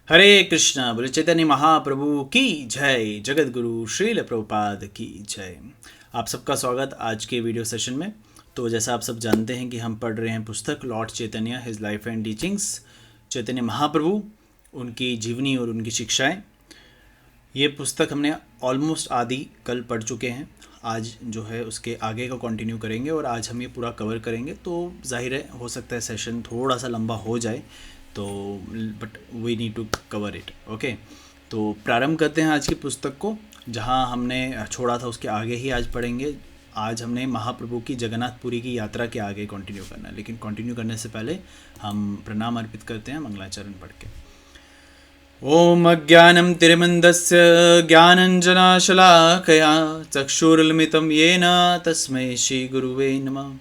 हरे कृष्णा बोले चैतन्य महाप्रभु की जय। जगत गुरु श्रील प्रभुपाद की जय। आप सबका स्वागत आज के वीडियो सेशन में। तो जैसा आप सब जानते हैं कि हम पढ़ रहे हैं पुस्तक lord Chaitanya his life and teachings, Chaitanya Mahaprabhu, उनकी जीवनी और उनकी शिक्षाएं। ये पुस्तक हमने ऑलमोस्ट आधी कल पढ़ चुके हैं। आज जो है उसके आगे का कंटिन्यू करेंगे और आज हम ये पूरा कवर करेंगे। तो जाहिर है हो सकता है सेशन थोड़ा सा लंबा हो जाए, तो but we need to cover it. Okay, तो प्रारंभ करते हैं आज की पुस्तक को। जहां हमने छोड़ा था उसके आगे ही आज पढ़ेंगे। आज हमने महाप्रभु की जगन्नाथपुरी की यात्रा के आगे कंटिन्यू करना है, लेकिन कंटिन्यू करने से पहले हम प्रणाम अर्पित करते हैं मंगलाचरण पढ़ के। ओम अज्ञानं तिरमन्दस्य ज्ञानञ्जनशलाकया चक्षुरुन्मिलितं येन तस्मै श्रीगुरुवे नमः।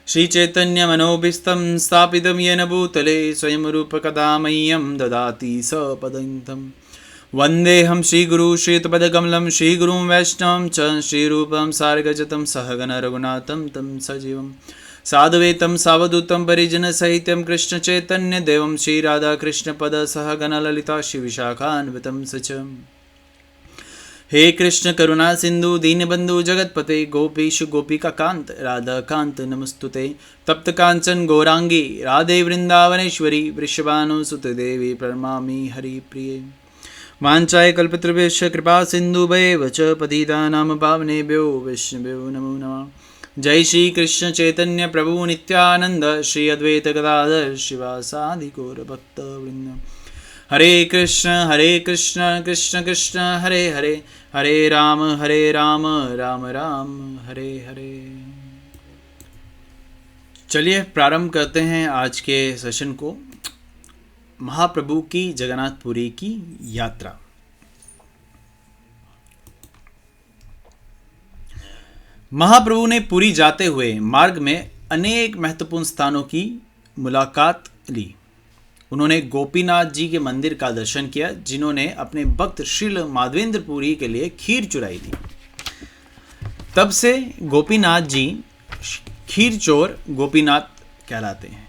श्रीचैतन्यमनोभीष्टं स्थापितं येन भूतले स्वयं रूपकदा मह्यं ददाति सपदन्तं। वन्देऽहं श्रीगुरु श्रीयुतपदकमलं श्रीगुरुं वैष्णवं च श्रीरूपं सार्गजतं सहगण रघुनाथं तं सजीवं साधुवेतं सावधूतं परिजनसहितं कृष्णचैतन्यदेवं श्रीराधाकृष्णपदसहगणललिता श्रीविशाखान्वितं सच। हे कृष्ण करुणा सिंधु दीनबंधु जगतपते गोपीश गोपिका कांत राधा कांत नमस्तुते। तप्त कांचन गौरांगी राधे वृंदावनेश्वरी वृषभानुसुते देवी प्रणमामि हरिप्रिये। वाञ्छाय कल्पतरुभ्यश्च कृपा सिन्धुभ्येव च पतितानां पावनेभ्यो वैष्णवेभ्यो नमो नमः। जय श्री कृष्ण चैतन्य प्रभु नित्यानंद श्री अद्वैत गदाधर शिवासादि गौर भक्त वृंद। हरे कृष्ण कृष्ण कृष्ण हरे हरे, हरे राम राम राम हरे हरे। चलिए प्रारंभ करते हैं आज के सेशन को। महाप्रभु की जगन्नाथपुरी की यात्रा। महाप्रभु ने पुरी जाते हुए मार्ग में अनेक महत्वपूर्ण स्थानों की मुलाकात ली। उन्होंने गोपीनाथ जी के मंदिर का दर्शन किया, जिन्होंने अपने भक्त श्रील माधवेंद्र पुरी के लिए खीर चुराई थी। तब से गोपीनाथ जी खीर चोर गोपीनाथ कहलाते हैं।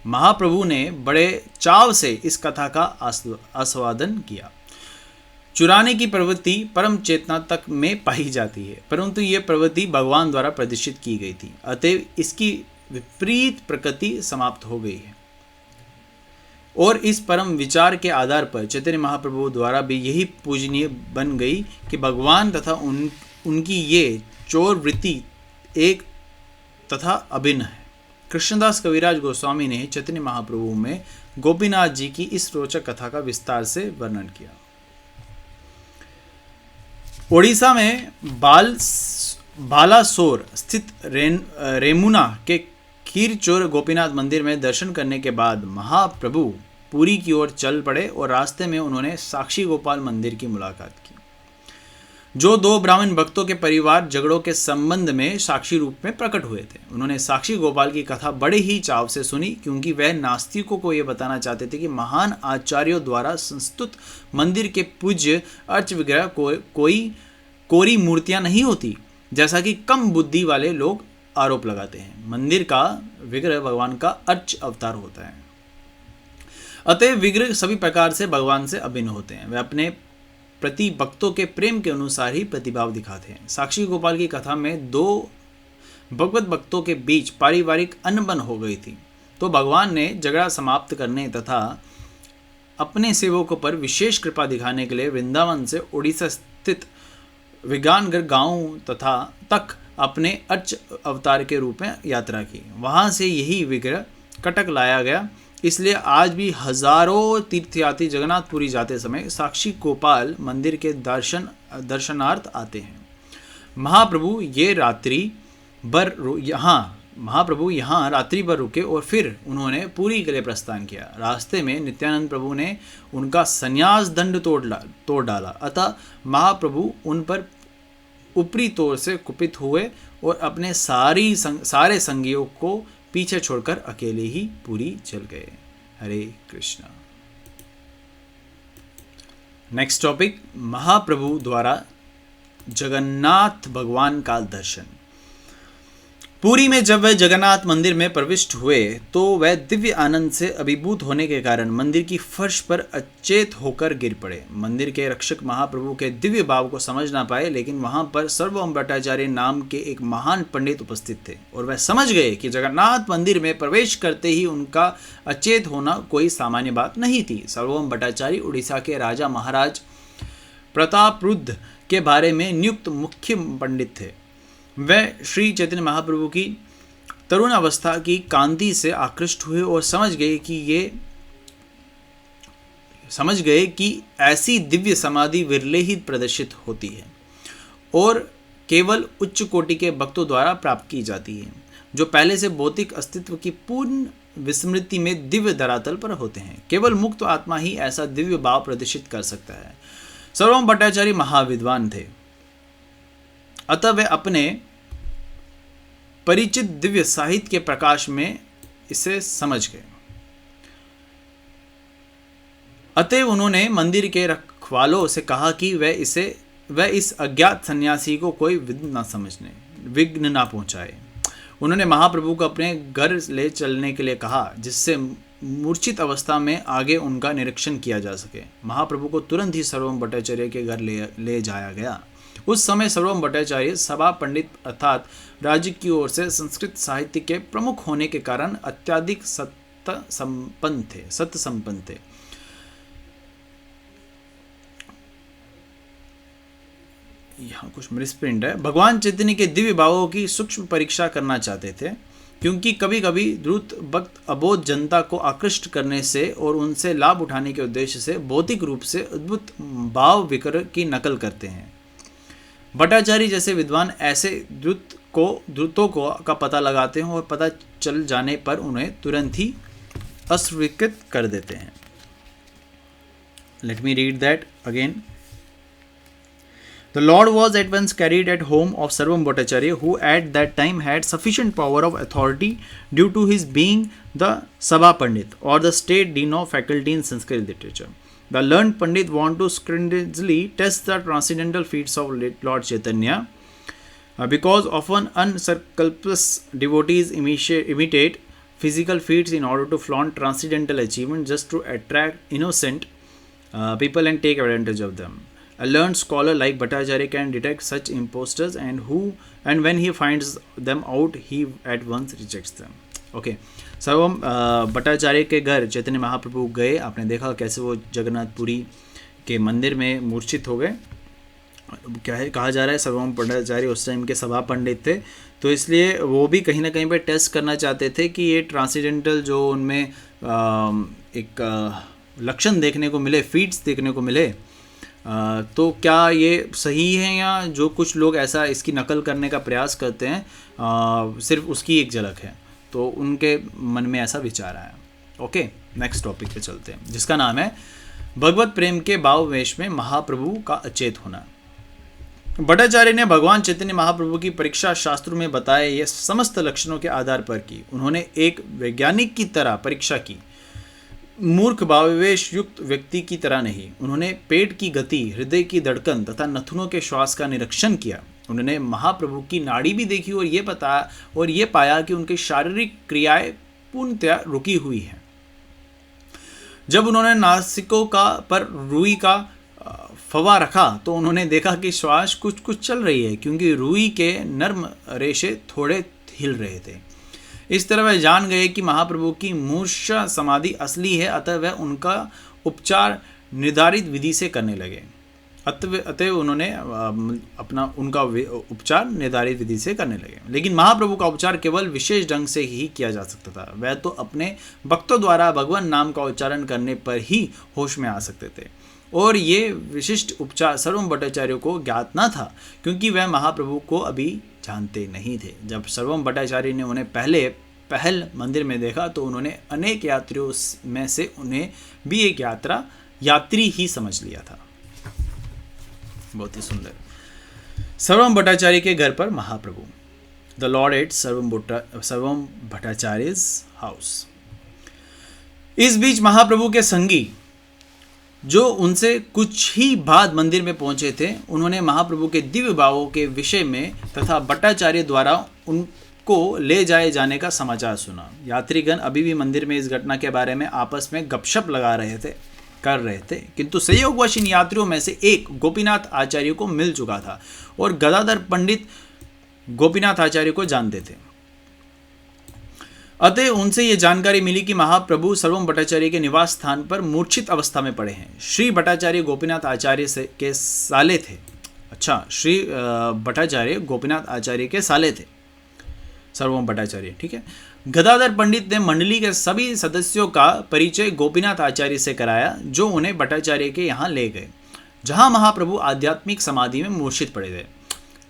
महाप्रभु ने बड़े चाव से इस कथा का आस्वादन किया। चुराने की प्रवृत्ति परम चेतना तक में पाई जाती है, परंतु यह प्रवृत्ति भगवान द्वारा प्रदर्शित की गई थी, अतएव इसकी विपरीत प्रकृति समाप्त हो गई है। और इस परम विचार के आधार पर चैतन्य महाप्रभु द्वारा भी यही पूजनीय बन गई कि भगवान तथा उनकी ये चोर वृत्ति एक तथा अभिन्न है। कृष्णदास कविराज गोस्वामी ने चैतन्य महाप्रभु में गोपीनाथ जी की इस रोचक कथा का विस्तार से वर्णन किया। ओडिशा में बालासोर स्थित रेमुना के खीर चोर गोपीनाथ मंदिर में दर्शन करने के बाद महाप्रभु पुरी की ओर चल पड़े और रास्ते में उन्होंने साक्षी गोपाल मंदिर की मुलाकात की, जो दो ब्राह्मण भक्तों के परिवार झगड़ों के संबंध में साक्षी रूप में प्रकट हुए थे। उन्होंने साक्षी गोपाल की कथा बड़े ही चाव से सुनी, क्योंकि वह नास्तिकों को यह बताना चाहते थे कि महान आचार्यों द्वारा संस्तुत मंदिर के पूज्य अर्च विग्रह कोई कोरी मूर्तियां नहीं होती, जैसा कि कम बुद्धि वाले लोग आरोप लगाते हैं। मंदिर का विग्रह भगवान का अर्च अवतार होता है, अतः विग्रह सभी प्रकार से भगवान से अभिन्न होते हैं। वे अपने प्रति भक्तों के प्रेम के अनुसार ही प्रतिभाव दिखाते हैं। साक्षी गोपाल की कथा में दो भगवत भक्तों के बीच पारिवारिक अनबन हो गई थी, तो भगवान ने झगड़ा समाप्त करने तथा अपने सेवकों पर विशेष कृपा दिखाने के लिए वृंदावन से उड़ीसा स्थित विज्ञानगढ़ गांव तक अपने अर्च अवतार के रूप में यात्रा की। वहां से यही विग्रह कटक लाया गया। इसलिए आज भी हजारों तीर्थयात्री जगन्नाथपुरी जाते समय साक्षी गोपाल मंदिर के दर्शनार्थ आते हैं। महाप्रभु यहाँ रात्रि भर रुके और फिर उन्होंने पुरी के लिए प्रस्थान किया। रास्ते में नित्यानंद प्रभु ने उनका संन्यास दंड तोड़ डाला, अतः महाप्रभु उन पर ऊपरी तौर से कुपित हुए और अपने सारे संगियों को पीछे छोड़कर अकेले ही पुरी चल गए। हरे कृष्णा। नेक्स्ट टॉपिक, महाप्रभु द्वारा जगन्नाथ भगवान का दर्शन। पुरी में जब वह जगन्नाथ मंदिर में प्रविष्ट हुए तो वह दिव्य आनंद से अभिभूत होने के कारण मंदिर की फर्श पर अचेत होकर गिर पड़े। मंदिर के रक्षक महाप्रभु के दिव्य भाव को समझ ना पाए, लेकिन वहां पर सर्वभौम भट्टाचार्य नाम के एक महान पंडित उपस्थित थे और वह समझ गए कि जगन्नाथ मंदिर में प्रवेश करते ही उनका अचेत होना कोई सामान्य बात नहीं थी। सर्वभौम भट्टाचार्य उड़ीसा के राजा महाराज प्रतापरुद्र के बारे में नियुक्त मुख्य पंडित थे। वह श्री चैतन्य महाप्रभु की तरुण अवस्था की कांति से आकृष्ट हुए और समझ गए कि ऐसी दिव्य समाधि विरले ही प्रदर्शित होती है और केवल उच्च कोटि के भक्तों द्वारा प्राप्त की जाती है, जो पहले से भौतिक अस्तित्व की पूर्ण विस्मृति में दिव्य धरातल पर होते हैं। केवल मुक्त आत्मा ही ऐसा दिव्य भाव प्रदर्शित कर सकता है। सर्वभौम भट्टाचार्य महाविद्वान थे, अतः वे अपने परिचित दिव्य साहित्य के प्रकाश में इसे समझ गए। अतः उन्होंने मंदिर के रखवालों से कहा कि वह इस अज्ञात सन्यासी को कोई विघ्न ना पहुंचाए। उन्होंने महाप्रभु को अपने घर ले चलने के लिए कहा, जिससे मूर्छित अवस्था में आगे उनका निरीक्षण किया जा सके। महाप्रभु को तुरंत ही सर्वभौम भट्टाचार्य के घर ले जाया गया। उस समय सर्वभौम भट्टाचार्य सभा पंडित अर्थात राज्य की ओर से संस्कृत साहित्य के प्रमुख होने के कारण अत्यधिक सत्य संपन्न थे। यहाँ कुछ मिसप्रिंट है। भगवान चैतन्य के दिव्य भावों की सूक्ष्म परीक्षा करना चाहते थे, क्योंकि कभी कभी द्रुत भक्त अबोध जनता को आकृष्ट करने से और उनसे लाभ उठाने के उद्देश्य से भौतिक रूप से अद्भुत भाव विकर की नकल करते हैं। भट्टाचार्य जैसे विद्वान ऐसे द्रुतों का पता लगाते हैं और पता चल जाने पर उन्हें तुरंत ही अस्वीकृत कर देते हैं। Late me read that again. The Lord was at once carried at home of Sarvabhauma Bhattacharya, who at that time had sufficient power of authority due to his being the Sabha Pandit or the state dean of faculty in Sanskrit literature. The learned Pandit want to stringently test the transcendental feats of Lord Chaitanya, because often unscrupulous devotees imitate physical feats in order to flaunt transcendental achievement just to attract innocent people and take advantage of them. A learned scholar like Bhattacharya can detect such imposters and when he finds them out, he at once rejects them. Okay. Sarvabhauma Bhattacharya के घर चैतन्य महाप्रभु गए। आपने देखा कैसे वो जगन्नाथपुरी के मंदिर में मूर्छित हो गए। क्या है कहा जा रहा है, सर्वभौम भट्टाचार्य उस टाइम के सभा पंडित थे, तो इसलिए वो भी कहीं ना कहीं पे टेस्ट करना चाहते थे कि ये ट्रांसेंडेंटल जो उनमें एक लक्षण देखने को मिले, फीट्स देखने को मिले, तो क्या ये सही है या जो कुछ लोग ऐसा इसकी नकल करने का प्रयास करते हैं सिर्फ उसकी एक झलक है। तो उनके मन में ऐसा विचार आया। ओके, नेक्स्ट टॉपिक पे चलते हैं, जिसका नाम है भगवत प्रेम के भाववेश में महाप्रभु का अचेत होना। भट्टाचार्य ने भगवान चैतन्य महाप्रभु की परीक्षा शास्त्रों में बताए ये समस्त लक्षणों के आधार पर की। उन्होंने एक वैज्ञानिक की तरह परीक्षा की, मूर्ख भाववेश युक्त व्यक्ति की तरह नहीं। उन्होंने पेट की गति, हृदय की धड़कन तथा नथुनों के श्वास का निरीक्षण किया। उन्होंने महाप्रभु की नाड़ी भी देखी और ये पाया कि उनकी शारीरिक क्रियाएं पूर्णतया रुकी हुई हैं। जब उन्होंने नासिकों पर रुई का फवा रखा तो उन्होंने देखा कि श्वास कुछ चल रही है, क्योंकि रुई के नर्म रेशे थोड़े हिल रहे थे। इस तरह वह जान गए कि महाप्रभु की मूर्छा समाधि असली है, अतः वह उनका उपचार निर्धारित विधि से करने लगे। अतः उन्होंने उनका उपचार निर्धारित विधि से करने लगे। लेकिन महाप्रभु का उपचार केवल विशेष ढंग से ही किया जा सकता था। वह तो अपने भक्तों द्वारा भगवान नाम का उच्चारण करने पर ही होश में आ सकते थे, और ये विशिष्ट उपचार सर्वभौम भट्टाचार्य को ज्ञात न था, क्योंकि वह महाप्रभु को अभी जानते नहीं थे। जब सर्वभौम भट्टाचार्य ने उन्हें पहल मंदिर में देखा तो उन्होंने अनेक यात्रियों में से उन्हें भी एक यात्री ही समझ लिया था। बहुत ही सुंदर। सर्वभौम भट्टाचार्य के घर पर महाप्रभु, द लॉर्ड एट सर्वभौम भट्टाचार्य's हाउस। इस बीच महाप्रभु के संगी जो उनसे कुछ ही बाद मंदिर में पहुंचे थे, उन्होंने महाप्रभु के दिव्य भावों के विषय में तथा भट्टाचार्य द्वारा को ले जाए जाने का समाचार सुना। यात्रीगण अभी भी मंदिर में इस घटना के बारे में आपस में गपशप कर रहे थे, किंतु संयोगवश इन यात्रियों में से एक गोपीनाथ आचार्य को मिल चुका था और गदाधर पंडित गोपीनाथ आचार्य को जानते थे। अतः उनसे यह जानकारी मिली कि महाप्रभु सर्वम भट्टाचार्य के निवास स्थान पर मूर्छित अवस्था में पड़े हैं। श्री भट्टाचार्य गोपीनाथ आचार्य के साले थे। अच्छा, श्री भट्टाचार्य गोपीनाथ आचार्य के साले थे, सर्वम भट्टाचार्य, ठीक है। गदाधर पंडित ने मंडली के सभी सदस्यों का परिचय गोपीनाथ आचार्य से कराया, जो उन्हें भट्टाचार्य के यहाँ ले गए, जहाँ महाप्रभु आध्यात्मिक समाधि में मूर्छित पड़े थे।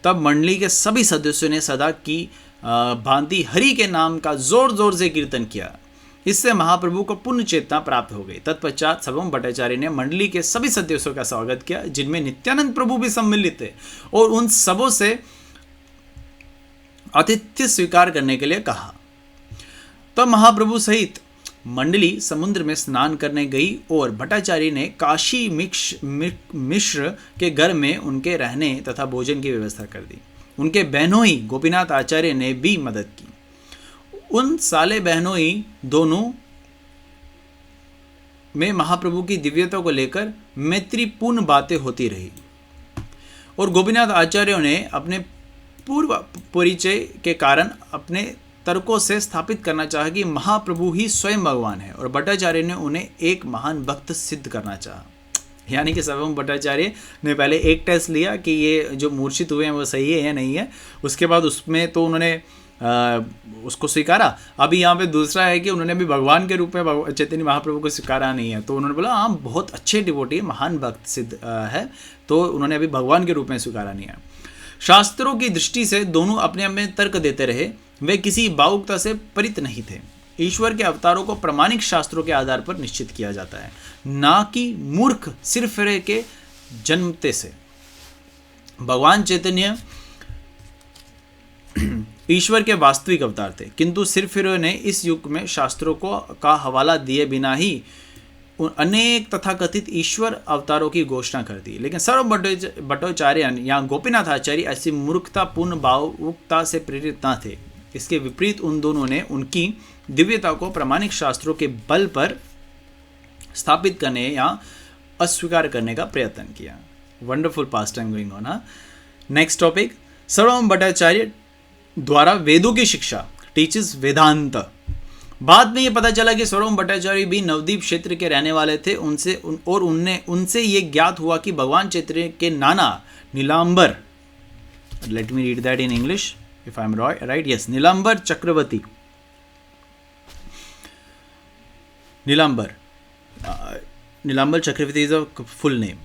तब मंडली के सभी सदस्यों ने सदा की भांति हरि के नाम का जोर जोर से कीर्तन किया। इससे महाप्रभु को पुण्य चेतना प्राप्त हो गई। तत्पश्चात सर्वम भट्टाचार्य ने मंडली के सभी सदस्यों का स्वागत किया, जिनमें नित्यानंद प्रभु भी सम्मिलित थे, और उन सबों से आतिथ्य स्वीकार करने के लिए कहा। तब महाप्रभु सहित मंडली समुद्र में स्नान करने गई और भट्टाचार्य ने काशी मिश्र के घर में उनके रहने तथा भोजन की व्यवस्था कर दी। उनके बहनोई गोपीनाथ आचार्य ने भी मदद की। उन साले बहनोई दोनों में महाप्रभु की दिव्यता को लेकर मैत्रीपूर्ण बातें होती रही और गोपीनाथ आचार्यों ने अपने पूर्व परिचय के कारण अपने तर्कों से स्थापित करना चाहा कि महाप्रभु ही स्वयं भगवान है, और भट्टाचार्य ने उन्हें एक महान भक्त सिद्ध करना चाहा। यानी कि सर्वम भट्टाचार्य ने पहले एक टेस्ट लिया कि ये जो मूर्छित हुए हैं वो सही है या नहीं है, उसके बाद उसमें तो उन्होंने उसको स्वीकारा। अभी यहाँ पे दूसरा है कि उन्होंने भी भगवान के रूप में चैतन्य महाप्रभु को स्वीकारा नहीं है, तो उन्होंने बोला हाँ बहुत अच्छे डिवोटी, महान भक्त सिद्ध है, तो उन्होंने अभी भगवान के रूप में स्वीकारा नहीं है। शास्त्रों की दृष्टि से दोनों अपने अपने तर्क देते रहे, वे किसी भावुकता से परित नहीं थे। ईश्वर के अवतारों को प्रमाणिक शास्त्रों के आधार पर निश्चित किया जाता है, ना कि मूर्ख सिरफिरे के जन्मते से। भगवान चैतन्य ईश्वर के वास्तविक अवतार थे, किंतु सिरफिरों ने इस युग में शास्त्रों का हवाला दिए बिना ही अनेक तथाकथित ईश्वर अवतारों की घोषणा कर दी। लेकिन सर्व भट्टाचार्य या गोपीनाथ आचार्य ऐसी मूर्खतापूर्ण भावुकता से प्रेरित न थे। इसके विपरीत उन दोनों ने उनकी दिव्यता को प्रामाणिक शास्त्रों के बल पर स्थापित करने या अस्वीकार करने का प्रयत्न किया। Wonderful past time going on. Next topic, सर्वम भट्टाचार्य द्वारा वेदों की शिक्षा, टीचेस वेदांत। बाद में ये पता चला कि सर्वम भट्टाचार्य भी नवद्वीप क्षेत्र के रहने वाले थे। उनसे ये ज्ञात हुआ कि भगवान चैतन्य के नाना Nilambar, let me read that in English if I am right, yes, Nilambar Chakravarti, Nilambar Chakravarti is a full name.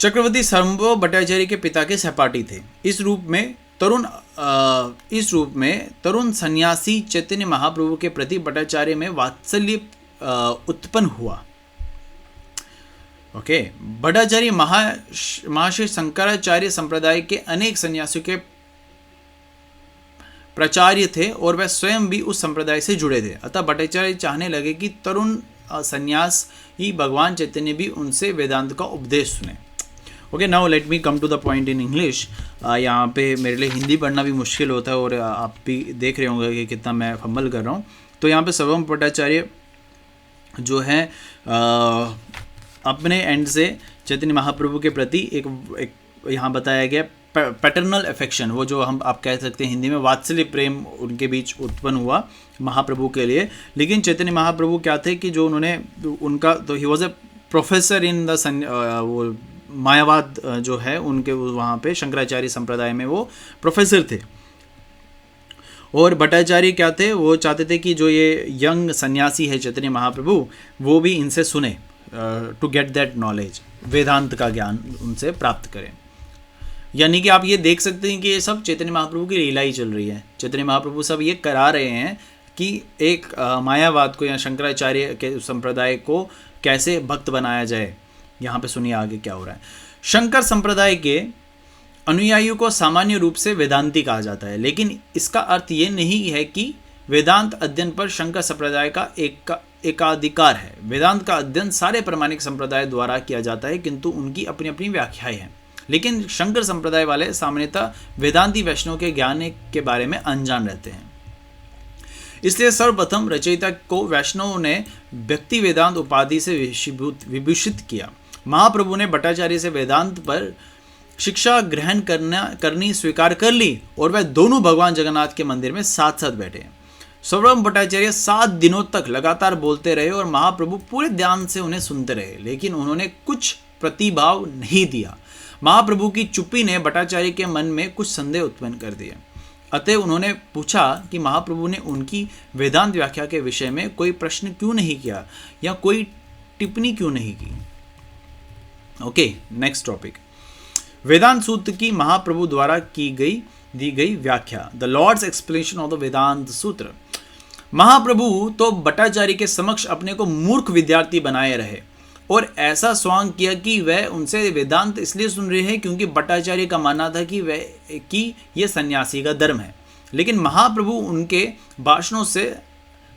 Chakravarti Sarvabhauma Bhattacharya के पिता के सहपाठी थे। इस रूप में तरुण सन्यासी चैतन्य महाप्रभु के प्रति भट्टाचार्य में वात्सल्य उत्पन्न हुआ। ओके, भट्टाचार्य महाशय शंकराचार्य संप्रदाय के अनेक सन्यासियों के प्राचार्य थे और वह स्वयं भी उस संप्रदाय से जुड़े थे। अतः भट्टाचार्य चाहने लगे कि तरुण सन्यास ही भगवान चैतन्य भी उनसे वेदांत का उपदेश सुने। Okay, now let me come to the point in English. यहाँ पे मेरे लिए हिंदी पढ़ना भी मुश्किल होता है और आप भी देख रहे होंगे कि कितना मैं फंबल कर रहा हूँ। तो यहाँ पे सर्वम भट्टाचार्य जो है अपने एंड से चैतन्य महाप्रभु के प्रति एक यहाँ बताया गया पैटर्नल अफेक्शन, वो जो आप कह सकते हैं हिंदी में वात्सल्य प्रेम उनके बीच उत्पन्न हुआ महाप्रभु के लिए। लेकिन चैतन्य महाप्रभु क्या थे कि जो उनका तो he was a professor in the वो मायावाद जो है उनके वहाँ पे शंकराचार्य संप्रदाय में वो प्रोफेसर थे। और भट्टाचार्य क्या थे, वो चाहते थे कि जो ये यंग सन्यासी है चैतन्य महाप्रभु, वो भी इनसे सुने, टू गेट दैट नॉलेज, वेदांत का ज्ञान उनसे प्राप्त करें। यानी कि आप ये देख सकते हैं कि ये सब चैतन्य महाप्रभु की लीला ही चल रही है। चैतन्य महाप्रभु सब ये करा रहे हैं कि एक मायावाद को या शंकराचार्य के संप्रदाय को कैसे भक्त बनाया जाए। यहाँ पे सुनिए आगे क्या हो रहा है। शंकर संप्रदाय के अनुयायियों को सामान्य रूप से वेदांती कहा जाता है, लेकिन इसका अर्थ ये नहीं है कि वेदांत अध्ययन पर शंकर संप्रदाय का एकाधिकार है। वेदांत का अध्ययन सारे प्रामाणिक संप्रदाय द्वारा किया जाता है, किंतु उनकी अपनी अपनी व्याख्याएं हैं। लेकिन शंकर संप्रदाय वाले सामान्यतः वेदांती वैष्णव के ज्ञान के बारे में अनजान रहते हैं। इसलिए सर्वप्रथम रचयिता को वैष्णवों ने व्यक्ति वेदांत उपाधि से विभूषित किया। महाप्रभु ने भट्टाचार्य से वेदांत पर शिक्षा ग्रहण करनी स्वीकार कर ली और वह दोनों भगवान जगन्नाथ के मंदिर में साथ साथ बैठे। सर्वप्रथम भट्टाचार्य 7 दिनों तक लगातार बोलते रहे और महाप्रभु पूरे ध्यान से उन्हें सुनते रहे, लेकिन उन्होंने कुछ प्रतिभाव नहीं दिया। महाप्रभु की चुप्पी ने भट्टाचार्य के मन में कुछ संदेह उत्पन्न कर दिए। अतः उन्होंने पूछा कि महाप्रभु ने उनकी वेदांत व्याख्या के विषय में कोई प्रश्न क्यों नहीं किया या कोई टिप्पणी क्यों नहीं की। ओके, नेक्स्ट टॉपिक, वेदांत सूत्र की महाप्रभु द्वारा दी गई व्याख्या, the lord's explanation of the Vedanta Sutra. Mahaprabhu तो भट्टाचार्य के समक्ष अपने को मूर्ख विद्यार्थी बनाए रहे और ऐसा स्वांग किया कि वह उनसे वेदांत इसलिए सुन रहे हैं क्योंकि भट्टाचार्य का मानना था कि यह सन्यासी का धर्म है। लेकिन महाप्रभु उनके भाषणों से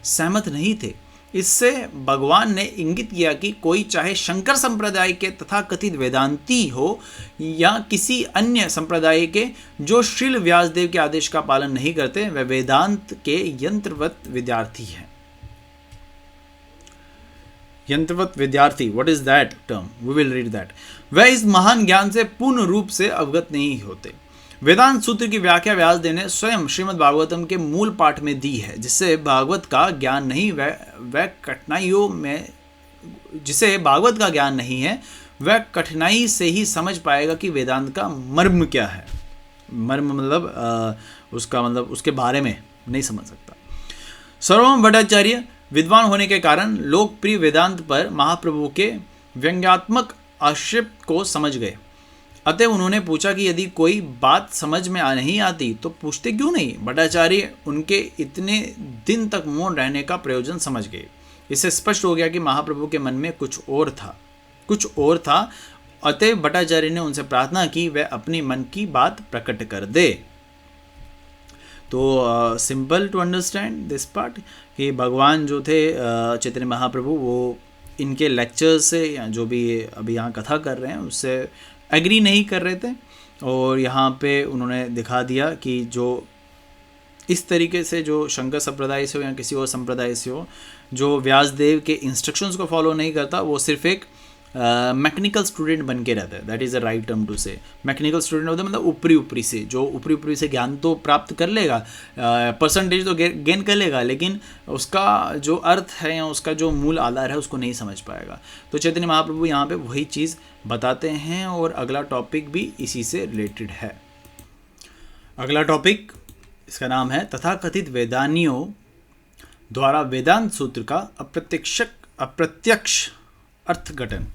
सहमत नहीं थे। इससे भगवान ने इंगित किया कि कोई चाहे शंकर संप्रदाय के तथाकथित वेदांती हो या किसी अन्य संप्रदाय के जो श्रील व्यासदेव के आदेश का पालन नहीं करते, वह वेदांत के यंत्रवत विद्यार्थी है। यंत्रवत विद्यार्थी, what is that term? We will read that. वह इस महान ज्ञान से पूर्ण रूप से अवगत नहीं होते। वेदांत सूत्र की व्याख्या व्यासदेव ने स्वयं श्रीमद् भागवतम के मूल पाठ में दी है। जिससे भागवत का ज्ञान नहीं वह कठिनाइयों में जिसे भागवत का ज्ञान नहीं है वह कठिनाई से ही समझ पाएगा कि वेदांत का मर्म क्या है। मर्म मतलब उसके बारे में नहीं समझ सकता। सर्वभौम भट्टाचार्य विद्वान होने के कारण लोकप्रिय वेदांत पर महाप्रभु के व्यंग्यात्मक आक्षेप को समझ गए। अतः उन्होंने पूछा कि यदि कोई बात समझ में नहीं आती तो पूछते क्यों नहीं। भट्टाचार्य उनके इतने दिन तक मौन रहने का प्रयोजन समझ गए। इससे स्पष्ट हो गया कि महाप्रभु के मन में कुछ और था। अतः भट्टाचार्य ने उनसे प्रार्थना की वह अपनी मन की बात प्रकट कर दे। तो simple to understand this part कि भगवान जो थे चैतन्य महाप्रभु वो इनके लेक्चर से या जो भी अभी यहाँ कथा कर रहे हैं उससे एग्री नहीं कर रहे थे और यहाँ पे उन्होंने दिखा दिया कि जो इस तरीके से जो शंकर संप्रदाय से हो या किसी और संप्रदाय से हो जो व्यासदेव के इंस्ट्रक्शंस को फॉलो नहीं करता वो सिर्फ एक मैकेनिकल स्टूडेंट बन के रहता है। That is the right term to say. Mechanical student होता है मतलब ऊपरी से ज्ञान तो प्राप्त कर लेगा, परसेंटेज तो गेन कर लेगा, लेकिन उसका जो अर्थ है या उसका जो मूल आधार है उसको नहीं समझ पाएगा। तो चैतन्य महाप्रभु यहाँ पे वही चीज़ बताते हैं और अगला टॉपिक भी इसी से रिलेटेड है। अगला टॉपिक इसका नाम है तथाकथित वेदानियों द्वारा वेदांत सूत्र का अप्रत्यक्ष अर्थघटन,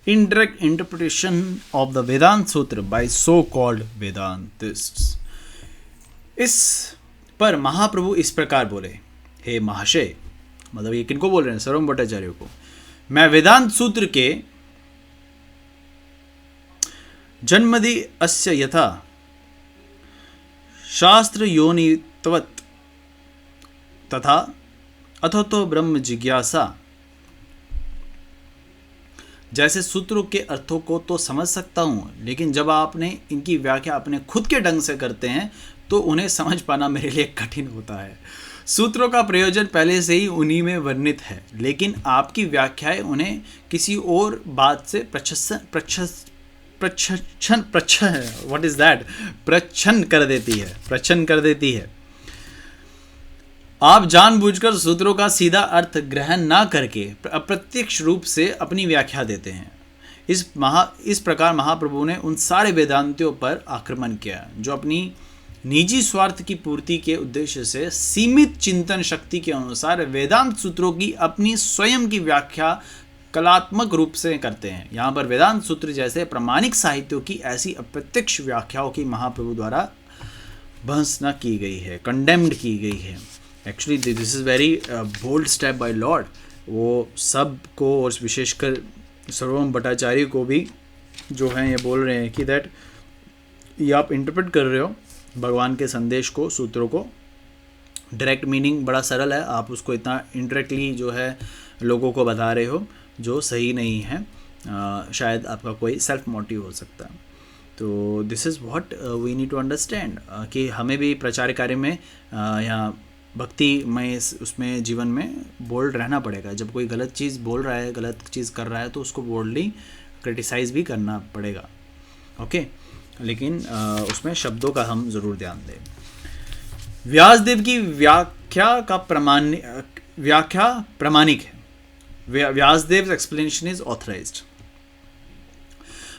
indirect interpretation of the Vedant Sutra by so-called Vedantists। इस पर महाप्रभु इस प्रकार बोले, हे महाशय, मतलब ये किनको बोल रहे हैं? सर्वभौम भट्टाचार्य को। मैं वेदांत सूत्र के जन्मदि अस्य यथा शास्त्र योनित्वत तथा अथतो ब्रह्म जिज्ञासा जैसे सूत्रों के अर्थों को तो समझ सकता हूँ, लेकिन जब आपने इनकी व्याख्या अपने खुद के ढंग से करते हैं तो उन्हें समझ पाना मेरे लिए कठिन होता है। सूत्रों का प्रयोजन पहले से ही उन्हीं में वर्णित है, लेकिन आपकी व्याख्याएं उन्हें किसी और बात से प्रच्छन्न कर देती है। आप जानबूझकर सूत्रों का सीधा अर्थ ग्रहण ना करके अप्रत्यक्ष रूप से अपनी व्याख्या देते हैं। इस प्रकार महाप्रभु ने उन सारे वेदांतियों पर आक्रमण किया जो अपनी निजी स्वार्थ की पूर्ति के उद्देश्य से सीमित चिंतन शक्ति के अनुसार वेदांत सूत्रों की अपनी स्वयं की व्याख्या कलात्मक रूप से करते हैं। यहाँ पर वेदांत सूत्र जैसे प्रामाणिक साहित्यों की ऐसी अप्रत्यक्ष व्याख्याओं की महाप्रभु द्वारा भर्त्सना की गई है, कंडेम्ड की गई है। Actually this is very bold step by Lord. वो सब को और विशेषकर सर्वभौम भट्टाचार्य को भी जो हैं ये बोल रहे हैं कि दैट ये आप इंटरप्रेट कर रहे हो भगवान के संदेश को, सूत्रों को। डायरेक्ट मीनिंग बड़ा सरल है, आप उसको इतना इनडायरेक्टली जो है लोगों को बता रहे हो, जो सही नहीं है। शायद आपका कोई सेल्फ मोटिव हो सकता है। तो this is what we need to understand कि हमें भी प्रचार कार्य में यहाँ भक्ति में उसमें जीवन में बोल्ड रहना पड़ेगा। जब कोई गलत चीज़ बोल रहा है, गलत चीज़ कर रहा है, तो उसको बोल्डली क्रिटिसाइज़ भी करना पड़ेगा। ओके, लेकिन उसमें शब्दों का हम ज़रूर ध्यान दें। व्यासदेव की व्याख्या प्रामाणिक है। Vyasadeva explanation is authorized.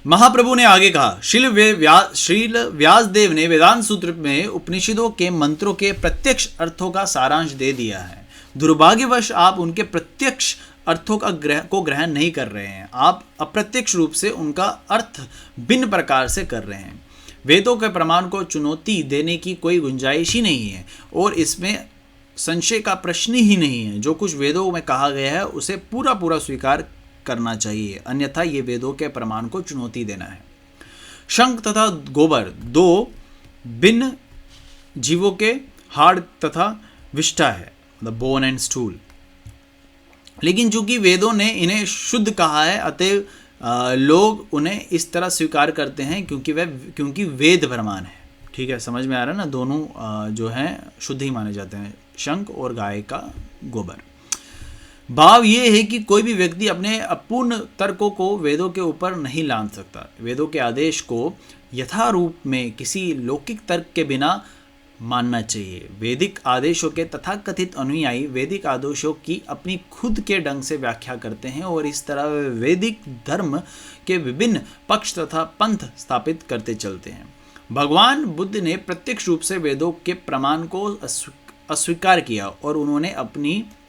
Mahaprabhu ने आगे कहा, श्रील व्यासदेव ने वेदांत सूत्र में उपनिषदों के मंत्रों के प्रत्यक्ष अर्थों का सारांश दे दिया है। दुर्भाग्यवश आप उनके प्रत्यक्ष अर्थों को ग्रहण नहीं कर रहे हैं, आप अप्रत्यक्ष रूप से उनका अर्थ भिन्न प्रकार से कर रहे हैं। वेदों के प्रमाण को चुनौती देने की कोई गुंजाइश ही नहीं है और इसमें संशय का प्रश्न ही नहीं है। जो कुछ वेदों में कहा गया है उसे पूरा पूरा स्वीकार करना चाहिए, अन्यथा ये वेदों के प्रमाण को चुनौती देना है। शंख तथा गोबर दो भिन्न जीवों के हाड़ तथा विष्ठा है, द बोन एंड स्टूल। लेकिन चूंकि वेदों ने इन्हें शुद्ध कहा है, अतएव लोग उन्हें इस तरह स्वीकार करते हैं क्योंकि वेद प्रमाण है। ठीक है, समझ में आ रहा है ना? दोनों जो हैं शुद्ध ही माने जाते हैं, शंख और गाय का गोबर। भाव ये है कि कोई भी व्यक्ति अपने अपूर्ण तर्कों को वेदों के ऊपर नहीं लाद सकता। वेदों के आदेश को यथारूप में किसी लौकिक तर्क के बिना मानना चाहिए। वैदिक आदेशों के तथाकथित अनुयायी वैदिक आदेशों की अपनी खुद के ढंग से व्याख्या करते हैं और इस तरह वैदिक धर्म के विभिन्न पक्ष तथा पंथ स्थापित करते चलते हैं। भगवान बुद्ध ने प्रत्यक्ष रूप से वेदों के प्रमाण को अस्वीकार किया और उन्होंने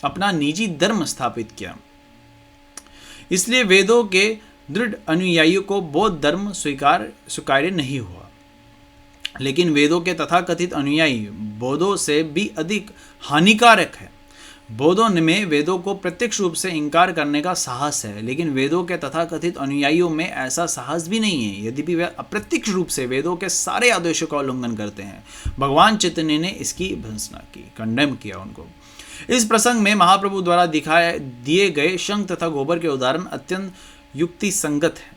अपना निजी धर्म स्थापित किया। इसलिए वेदों के दृढ़ अनुयायियों को बौद्ध धर्म स्वीकार्य नहीं हुआ। लेकिन वेदों के तथाकथित अनुयायी बौद्धों से भी अधिक हानिकारक है। बौद्धों में वेदों को प्रत्यक्ष रूप से इंकार करने का साहस है, लेकिन वेदों के तथाकथित अनुयायियों में ऐसा साहस भी नहीं है, यद्यपि वे अप्रत्यक्ष रूप से वेदों के सारे आदेशों का उल्लंघन करते हैं। भगवान चैतन्य ने इसकी भर्त्सना की, कंडेम किया उनको। इस प्रसंग में महाप्रभु द्वारा दिए गए शंख तथा गोबर के उदाहरण अत्यंत युक्ति संगत है।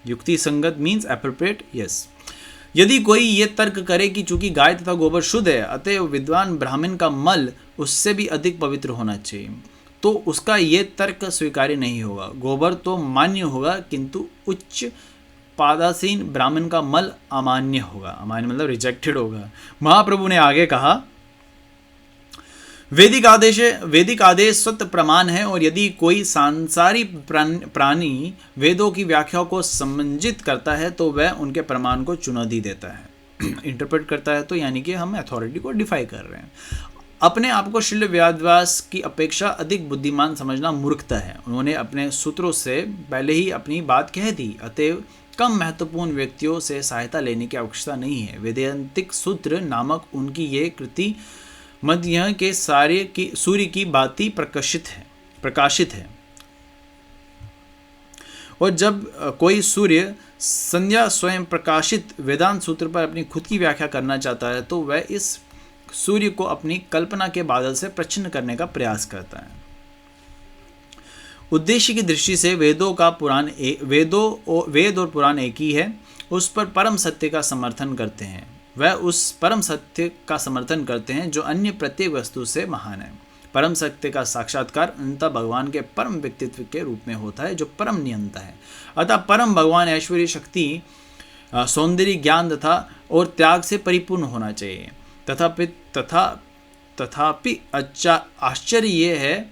युक्ति संगत मीन्स एप्रोप्रिएट, यस। यदि कोई ये तर्क करे कि चूंकि गाय तथा गोबर शुद्ध है, अतः विद्वान ब्राह्मण का मल उससे भी अधिक पवित्र होना चाहिए, तो उसका ये तर्क स्वीकार्य नहीं होगा। गोबर तो मान्य होगा, किंतु उच्च पादासीन ब्राह्मण का मल अमान्य होगा। अमान्य मतलब रिजेक्टेड होगा। महाप्रभु ने आगे कहा, वैदिक आदेश सत्य प्रमाण है और यदि कोई सांसारिक प्राणी वेदों की व्याख्याओं को समंजित करता है तो वह उनके प्रमाण को चुनौती देता है, इंटरप्रेट करता है। तो यानी कि हम अथॉरिटी को डिफाई कर रहे हैं। अपने आप को श्रील व्यासदेव की अपेक्षा अधिक बुद्धिमान समझना मूर्खता है। उन्होंने अपने सूत्रों से पहले ही अपनी बात कह दी, अतएव कम महत्वपूर्ण व्यक्तियों से सहायता लेने की आवश्यकता नहीं है। वेदांतिक सूत्र नामक उनकी ये कृति मध्य के सूर्य की भांति प्रकाशित है और जब कोई सूर्य संध्या स्वयं प्रकाशित वेदांत सूत्र पर अपनी खुद की व्याख्या करना चाहता है तो वह इस सूर्य को अपनी कल्पना के बादल से प्रच्छन्न करने का प्रयास करता है। उद्देश्य की दृष्टि से वेद और पुराण एक ही है। उस पर परम सत्य का समर्थन करते हैं। वह उस परम सत्य का समर्थन करते हैं जो अन्य प्रत्येक वस्तु से महान है। परम सत्य का साक्षात्कार अंततः भगवान के परम व्यक्तित्व के रूप में होता है, जो परम नियंता है। अतः परम भगवान ऐश्वर्य, शक्ति, सौंदर्य, ज्ञान तथा और त्याग से परिपूर्ण होना चाहिए। तथापि आश्चर्य ये है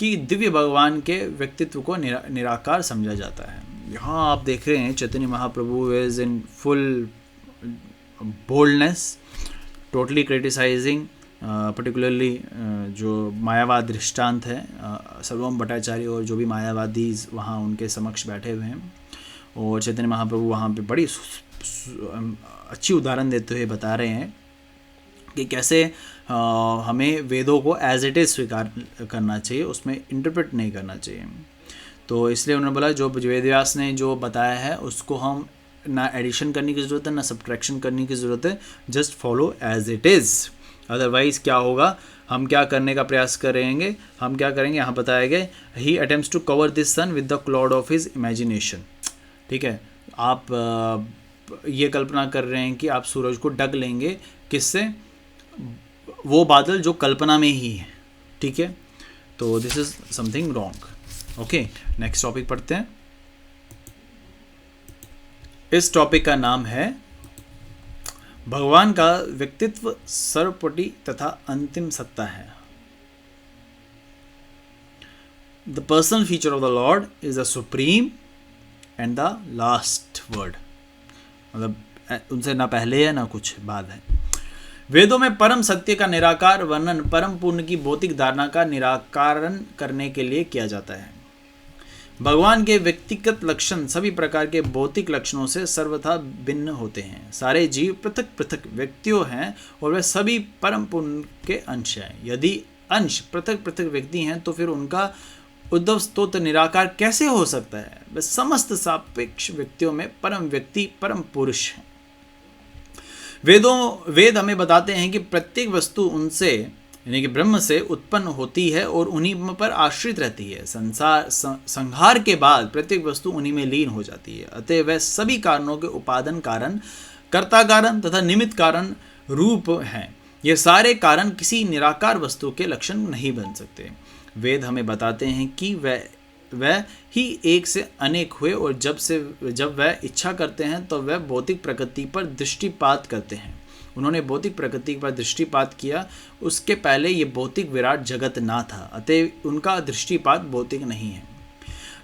कि दिव्य भगवान के व्यक्तित्व को निराकार समझा जाता है। यहाँ आप देख रहे हैं Chaitanya Mahaprabhu is in full boldness, totally criticizing particularly जो मायावाद दृष्टांत है, सर्वम भट्टाचार्य और जो भी मायावादी वहाँ उनके समक्ष बैठे हुए हैं, और चैतन्य महाप्रभु वहाँ पे बड़ी अच्छी उदाहरण देते हुए बता रहे हैं कि कैसे हमें वेदों को एज इट इज़ स्वीकार करना चाहिए, उसमें इंटरप्रेट नहीं करना चाहिए। तो इसलिए उन्होंने बोला जो वेदव्यास ने जो बताया है उसको हम ना एडिशन करने की ज़रूरत है ना सब्ट्रैक्शन करने की ज़रूरत है, just follow as it is. Otherwise क्या होगा, हम क्या करने का प्रयास करेंगे, यहाँ बताया गया, he attempts to cover this sun with the cloud of his imagination. ठीक है, आप ये कल्पना कर रहे हैं कि आप सूरज को ढक लेंगे, किससे? वो बादल जो कल्पना में ही है, ठीक है। तो this is something wrong. Okay, next topic पढ़ते हैं। इस टॉपिक का नाम है भगवान का व्यक्तित्व सर्वोपरि तथा अंतिम सत्ता है। The personal feature of the Lord is the supreme and the last word, मतलब उनसे ना पहले है ना कुछ बाद है। वेदों में परम सत्य का निराकार वर्णन परम पूर्ण की भौतिक धारणा का निराकरण करने के लिए किया जाता है। भगवान के व्यक्तिगत लक्षण सभी प्रकार के भौतिक लक्षणों से सर्वथा भिन्न होते हैं। सारे जीव पृथक पृथक व्यक्तियों हैं और वे सभी परम पूर्ण के अंश हैं। यदि अंश पृथक पृथक व्यक्ति हैं तो फिर उनका उद्धव स्तोत्र निराकार कैसे हो सकता है? वे समस्त सापेक्ष व्यक्तियों में परम व्यक्ति परम पुरुष हैं। वेद हमें बताते हैं कि प्रत्येक वस्तु उनसे यानी कि ब्रह्म से उत्पन्न होती है और उन्हीं पर आश्रित रहती है। संहार के बाद प्रत्येक वस्तु उन्हीं में लीन हो जाती है। अतः वह सभी कारणों के उपादान कारण, कर्ता कारण तथा निमित्त कारण रूप हैं। ये सारे कारण किसी निराकार वस्तु के लक्षण नहीं बन सकते। वेद हमें बताते हैं कि वह ही एक से अनेक हुए और जब वह इच्छा करते हैं तो वह भौतिक प्रकृति पर दृष्टिपात करते हैं। उन्होंने भौतिक प्रकृति पर दृष्टिपात किया, उसके पहले ये भौतिक विराट जगत ना था, अतः उनका दृष्टिपात भौतिक नहीं है।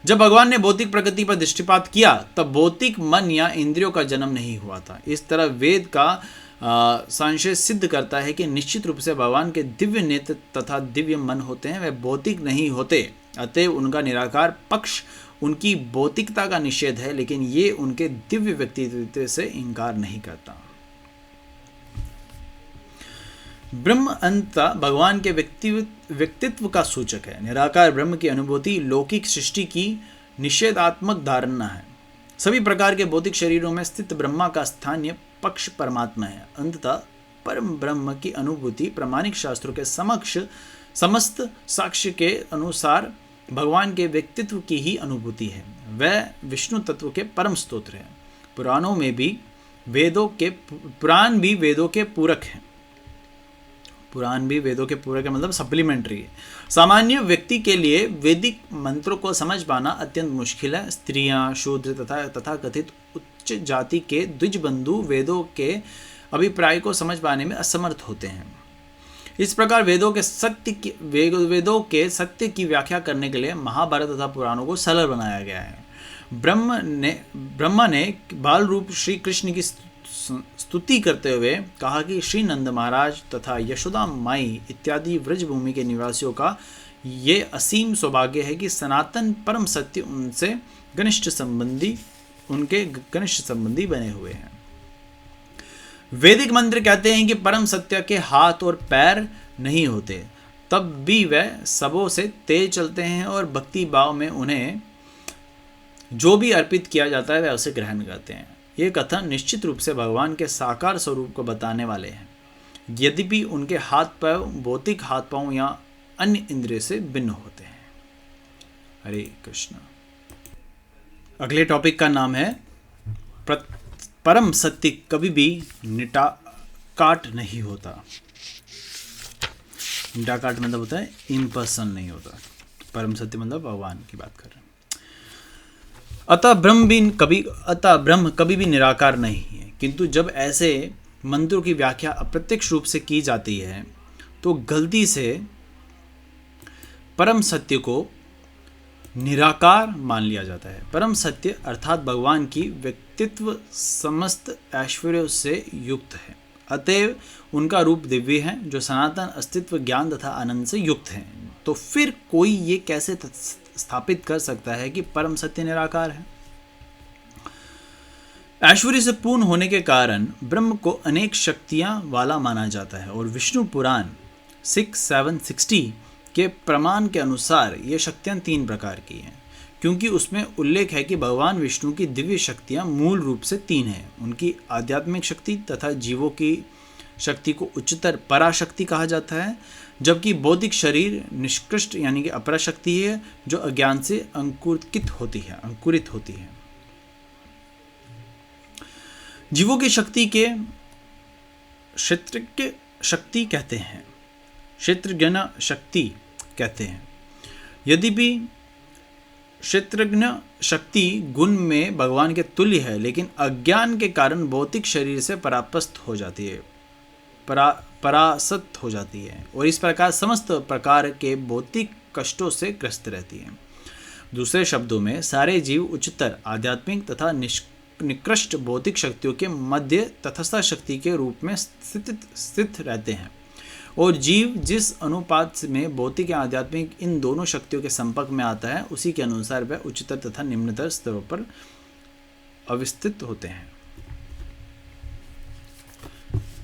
जब भगवान ने भौतिक प्रकृति पर दृष्टिपात किया तब भौतिक मन या इंद्रियों का जन्म नहीं हुआ था। इस तरह वेद का संशय सिद्ध करता है कि निश्चित रूप से भगवान के दिव्य नेत्र तथा दिव्य मन होते हैं, वे भौतिक नहीं होते। अतः उनका निराकार पक्ष उनकी भौतिकता का निषेध है, लेकिन ये उनके दिव्य व्यक्तित्व से इनकार नहीं करता। ब्रह्म अंततः भगवान के व्यक्तित्व का सूचक है। निराकार ब्रह्म की अनुभूति लौकिक सृष्टि की निषेधात्मक धारणा है। सभी प्रकार के भौतिक शरीरों में स्थित ब्रह्मा का स्थानीय पक्ष परमात्मा है। अंततः परम ब्रह्म की अनुभूति प्रामाणिक शास्त्रों के समक्ष समस्त साक्ष्य के अनुसार भगवान के व्यक्तित्व की ही अनुभूति है। वह विष्णु तत्व के परम स्तोत्र है। पुराण भी वेदों के पूरक हैं। पुराण भी वेदों के पूरक है, मतलब सप्लीमेंट्री है। सामान्य व्यक्ति के लिए वैदिक मंत्रों को समझ पाना अत्यंत मुश्किल है। स्त्रियां, शूद्र तथा कथित उच्च जाति के द्विजबंधु वेदों के अभिप्राय को समझ पाने में असमर्थ होते हैं। इस प्रकार वेदों के सत्य की व्याख्या करने के लिए महाभारत तथा पुराणों को सरल बनाया गया है। ब्रह्मा ने बाल रूप श्री कृष्ण की स्तुति करते हुए कहा कि श्री नंद महाराज तथा यशोदा माई इत्यादि व्रजभूमि के निवासियों का ये असीम सौभाग्य है कि सनातन परम सत्य उनके घनिष्ठ संबंधी बने हुए हैं। वैदिक मंत्र कहते हैं कि परम सत्य के हाथ और पैर नहीं होते, तब भी वह सबों से तेज चलते हैं और भक्ति भाव में उन्हें जो भी अर्पित किया जाता है वह उसे ग्रहण करते हैं। ये कथन निश्चित रूप से भगवान के साकार स्वरूप को बताने वाले हैं, यद्यपि उनके हाथ पैर भौतिक हाथ पांव या अन्य इंद्रिय से भिन्न होते हैं। हरे कृष्ण। अगले टॉपिक का नाम है परम सत्य कभी भी निटाकाट नहीं होता। निटाकाट मतलब होता है इम्पर्सन नहीं होता। परम सत्य मतलब भगवान की बात कर रहे हैं। अतः ब्रह्म कभी भी निराकार नहीं है, किंतु जब ऐसे मंत्रों की व्याख्या अप्रत्यक्ष रूप से की जाती है तो गलती से परम सत्य को निराकार मान लिया जाता है। परम सत्य अर्थात भगवान की व्यक्तित्व समस्त ऐश्वर्यों से युक्त है, अतएव उनका रूप दिव्य है जो सनातन अस्तित्व ज्ञान तथा आनंद से युक्त है। तो फिर कोई ये कैसे स्थापित कर सकता है कि परम सत्य निराकार है? ऐश्वर्य से पूर्ण होने के कारण ब्रह्म को अनेक शक्तियां वाला माना जाता है और विष्णु पुराण 6:760 के प्रमाण के अनुसार ये शक्तियां 3 प्रकार की हैं, क्योंकि उसमें उल्लेख है कि भगवान विष्णु की दिव्य शक्तियां मूल रूप से 3 हैं। उनकी आध्यात्मिक शक्ति तथा जीवों की शक्ति को उच्चतर पराशक्ति कहा जाता है, जबकि बौद्धिक शरीर निष्कृष्ट यानी कि अपराशक्ति है जो अज्ञान से अंकुरित होती है। जीवों की शक्ति के क्षेत्रज्ञ शक्ति कहते हैं, क्षेत्रज्ञ शक्ति कहते हैं। यद्यपि क्षेत्रज्ञ शक्ति गुण में भगवान के तुल्य है, लेकिन अज्ञान के कारण भौतिक शरीर से परास्त हो जाती है, परास्त हो जाती है और इस प्रकार समस्त प्रकार के भौतिक कष्टों से ग्रस्त रहती है। दूसरे शब्दों में सारे जीव उच्चतर आध्यात्मिक तथा निकृष्ट भौतिक शक्तियों के मध्य तटस्थ शक्ति के रूप में स्थित रहते हैं और जीव जिस अनुपात में भौतिक या आध्यात्मिक इन दोनों शक्तियों के संपर्क में आता है उसी के अनुसार वह उच्चतर तथा निम्नतर स्तरों पर अवस्थित होते हैं।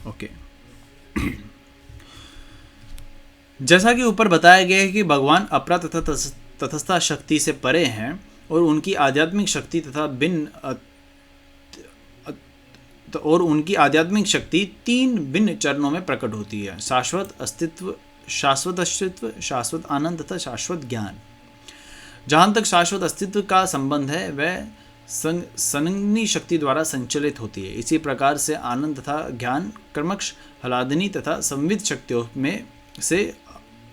ओके, जैसा कि ऊपर बताया गया है कि भगवान अपरा तथा तटस्थ शक्ति से परे हैं और उनकी आध्यात्मिक शक्ति तथा उनकी आध्यात्मिक शक्ति तीन भिन्न चरणों में प्रकट होती है: शाश्वत अस्तित्व, शाश्वत आनंद तथा शाश्वत ज्ञान। जहाँ तक शाश्वत अस्तित्व का संबंध है वह संज्ञी शक्ति द्वारा संचालित होती है। इसी प्रकार से आनंद तथा ज्ञान क्रमश हलादनी तथा संविद शक्तियों में से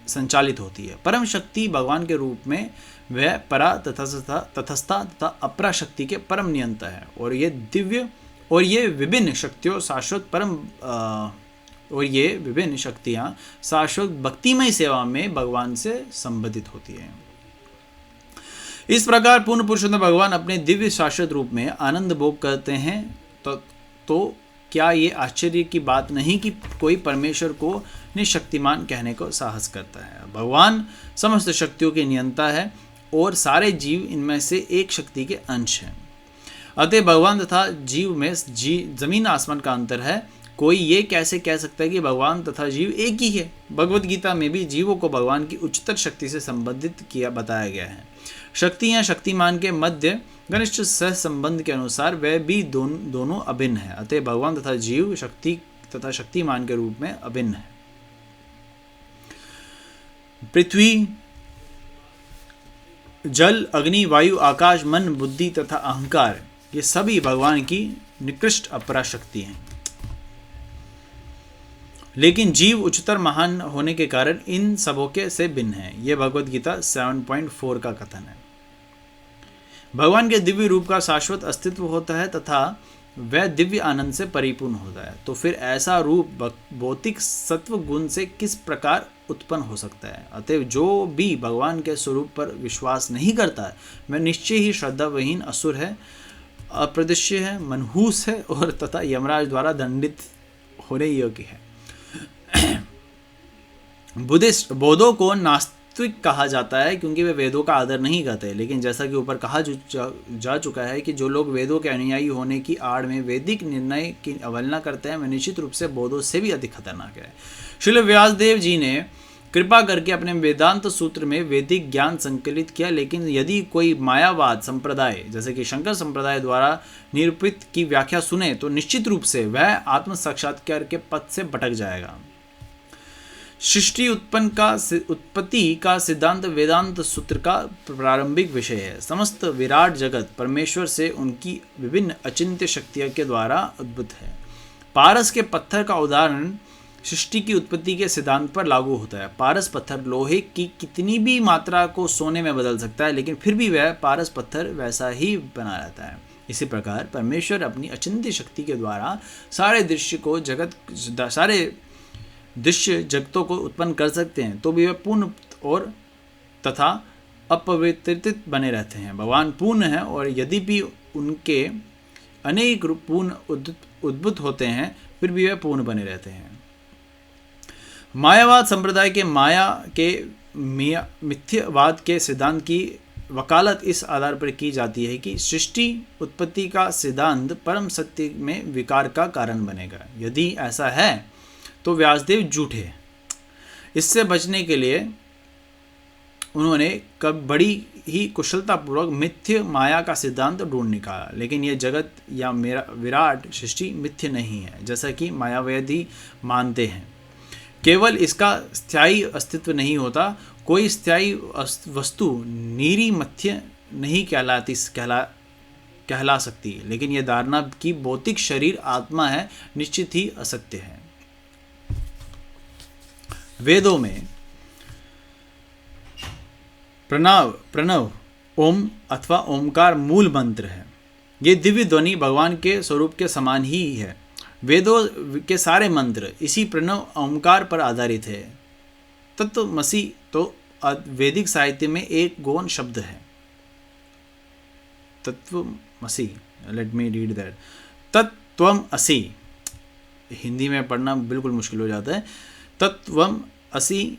संचालित होती है। परम शक्ति भगवान के रूप में वह परा तटस्था तथा अपरा शक्ति के परम नियंता है और ये विभिन्न शक्तियों शाश्वत और ये विभिन्न शक्तियाँ शाश्वत भक्तिमय सेवा में भगवान से संबंधित होती हैं। इस प्रकार पूर्ण पुरुषोत्तम भगवान अपने दिव्य शाश्वत रूप में आनंद भोग करते हैं। तो क्या ये आश्चर्य की बात नहीं कि कोई परमेश्वर को निशक्तिमान कहने को साहस करता है। भगवान समस्त शक्तियों के नियंता है और सारे जीव इनमें से एक शक्ति के अंश हैं। अतः भगवान तथा जीव में जमीन आसमान का अंतर है। कोई ये कैसे कह सकता है कि भगवान तथा जीव एक ही है। भगवद गीता में भी जीवों को भगवान की उच्चतर शक्ति से संबंधित बताया गया है। शक्ति या शक्तिमान के मध्य घनिष्ठ सह संबंध के अनुसार वह भी दोनों अभिन्न है। अतः भगवान तथा जीव शक्ति तथा शक्तिमान के रूप में अभिन्न है। पृथ्वी, जल, अग्नि, वायु, आकाश, मन, बुद्धि तथा अहंकार ये सभी भगवान की निकृष्ट अपरा शक्ति हैं, लेकिन जीव उच्चतर महान होने के कारण इन सबों के से भिन्न है। यह भगवद गीता 7.4 का कथन है। भगवान के दिव्य रूप का शाश्वत अस्तित्व होता है तथा वह दिव्य आनंद से परिपूर्ण होता है। तो फिर ऐसा रूप भौतिक सत्व गुण से किस प्रकार उत्पन्न हो सकता है। अतः जो भी भगवान के स्वरूप पर विश्वास नहीं करता है वह निश्चय ही श्रद्धाविहीन असुर है, अप्रदृश्य है, मनहूस है और तथा यमराज द्वारा दंडित होने योग्य है। बुद्धिस्ट बौद्धों को नास्तिक कहा जाता है क्योंकि वे वेदों का आदर नहीं करते। लेकिन जैसा कि ऊपर कहा जा चुका है कि जो लोग वेदों के अनुयायी होने की आड़ में वैदिक निर्णय की अवहेलना करते हैं वे निश्चित रूप से बौद्धों से भी अधिक खतरनाक है। श्रील व्यासदेव जी ने कृपा करके अपने वेदांत सूत्र में वैदिक ज्ञान संकलित किया, लेकिन यदि कोई मायावाद संप्रदाय जैसे कि शंकर संप्रदाय द्वारा निरूपित की व्याख्या सुने तो निश्चित रूप से वह आत्म साक्षात्कार के पथ से भटक जाएगा। सृष्टि उत्पत्ति का सिद्धांत वेदांत सूत्र का प्रारंभिक विषय है। समस्त विराट जगत परमेश्वर से उनकी विभिन्न अचिंत्य शक्तियों के द्वारा उद्भूत है। पारस के पत्थर का उदाहरण सृष्टि की उत्पत्ति के सिद्धांत पर लागू होता है। पारस पत्थर लोहे की कितनी भी मात्रा को सोने में बदल सकता है, लेकिन फिर भी वह पारस पत्थर वैसा ही बना रहता है। इसी प्रकार परमेश्वर अपनी अचिंत्य शक्ति के द्वारा सारे दृश्य जगतों को उत्पन्न कर सकते हैं, तो भी वह पूर्ण और तथा अपवित्रित बने रहते हैं। भगवान पूर्ण है और यद्यपि उनके अनेक रूप पूर्ण उद्भूत होते हैं फिर भी वह पूर्ण बने रहते हैं। मायावाद संप्रदाय के माया के मिथ्यवाद के सिद्धांत की वकालत इस आधार पर की जाती है कि सृष्टि उत्पत्ति का सिद्धांत परम सत्य में विकार का कारण बनेगा। यदि ऐसा है तो व्यासदेव झूठे। इससे बचने के लिए उन्होंने बड़ी ही कुशलतापूर्वक मिथ्य माया का सिद्धांत ढूंढ निकाला, लेकिन यह जगत या मेरा विराट सृष्टि मिथ्य नहीं है जैसा कि मायावादी मानते हैं। केवल इसका स्थायी अस्तित्व नहीं होता। कोई स्थायी वस्तु नीरी मथ्य नहीं कहला सकती है, लेकिन यह धारणा कि भौतिक शरीर आत्मा है निश्चित ही असत्य है। वेदों में प्रणव ओम अथवा ओमकार मूल मंत्र है। ये दिव्य ध्वनि भगवान के स्वरूप के समान ही है। वेदों के सारे मंत्र इसी प्रणव ओमकार पर आधारित है। तत्वमसि तो वैदिक साहित्य में एक गौण शब्द है। तत्वमसि, लेट मी रीड दैट। तत्त्वमसि, हिंदी में पढ़ना बिल्कुल मुश्किल हो जाता है। तत्त्वमसि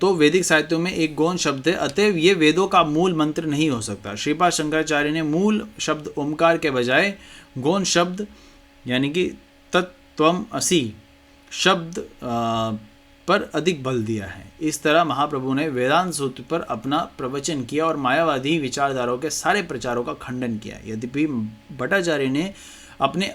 तो वैदिक साहित्यों में एक गौण शब्द है, अतएव ये वेदों का मूल मंत्र नहीं हो सकता। श्रीपाद शंकराचार्य ने मूल शब्द ओमकार के बजाय गौण शब्द यानी कि तत्त्वमसि शब्द पर अधिक बल दिया है। इस तरह महाप्रभु ने वेदांत सूत्र पर अपना प्रवचन किया और मायावादी विचारधाराओं के सारे प्रचारों का खंडन किया। यद्यपि भट्टाचार्य ने अपने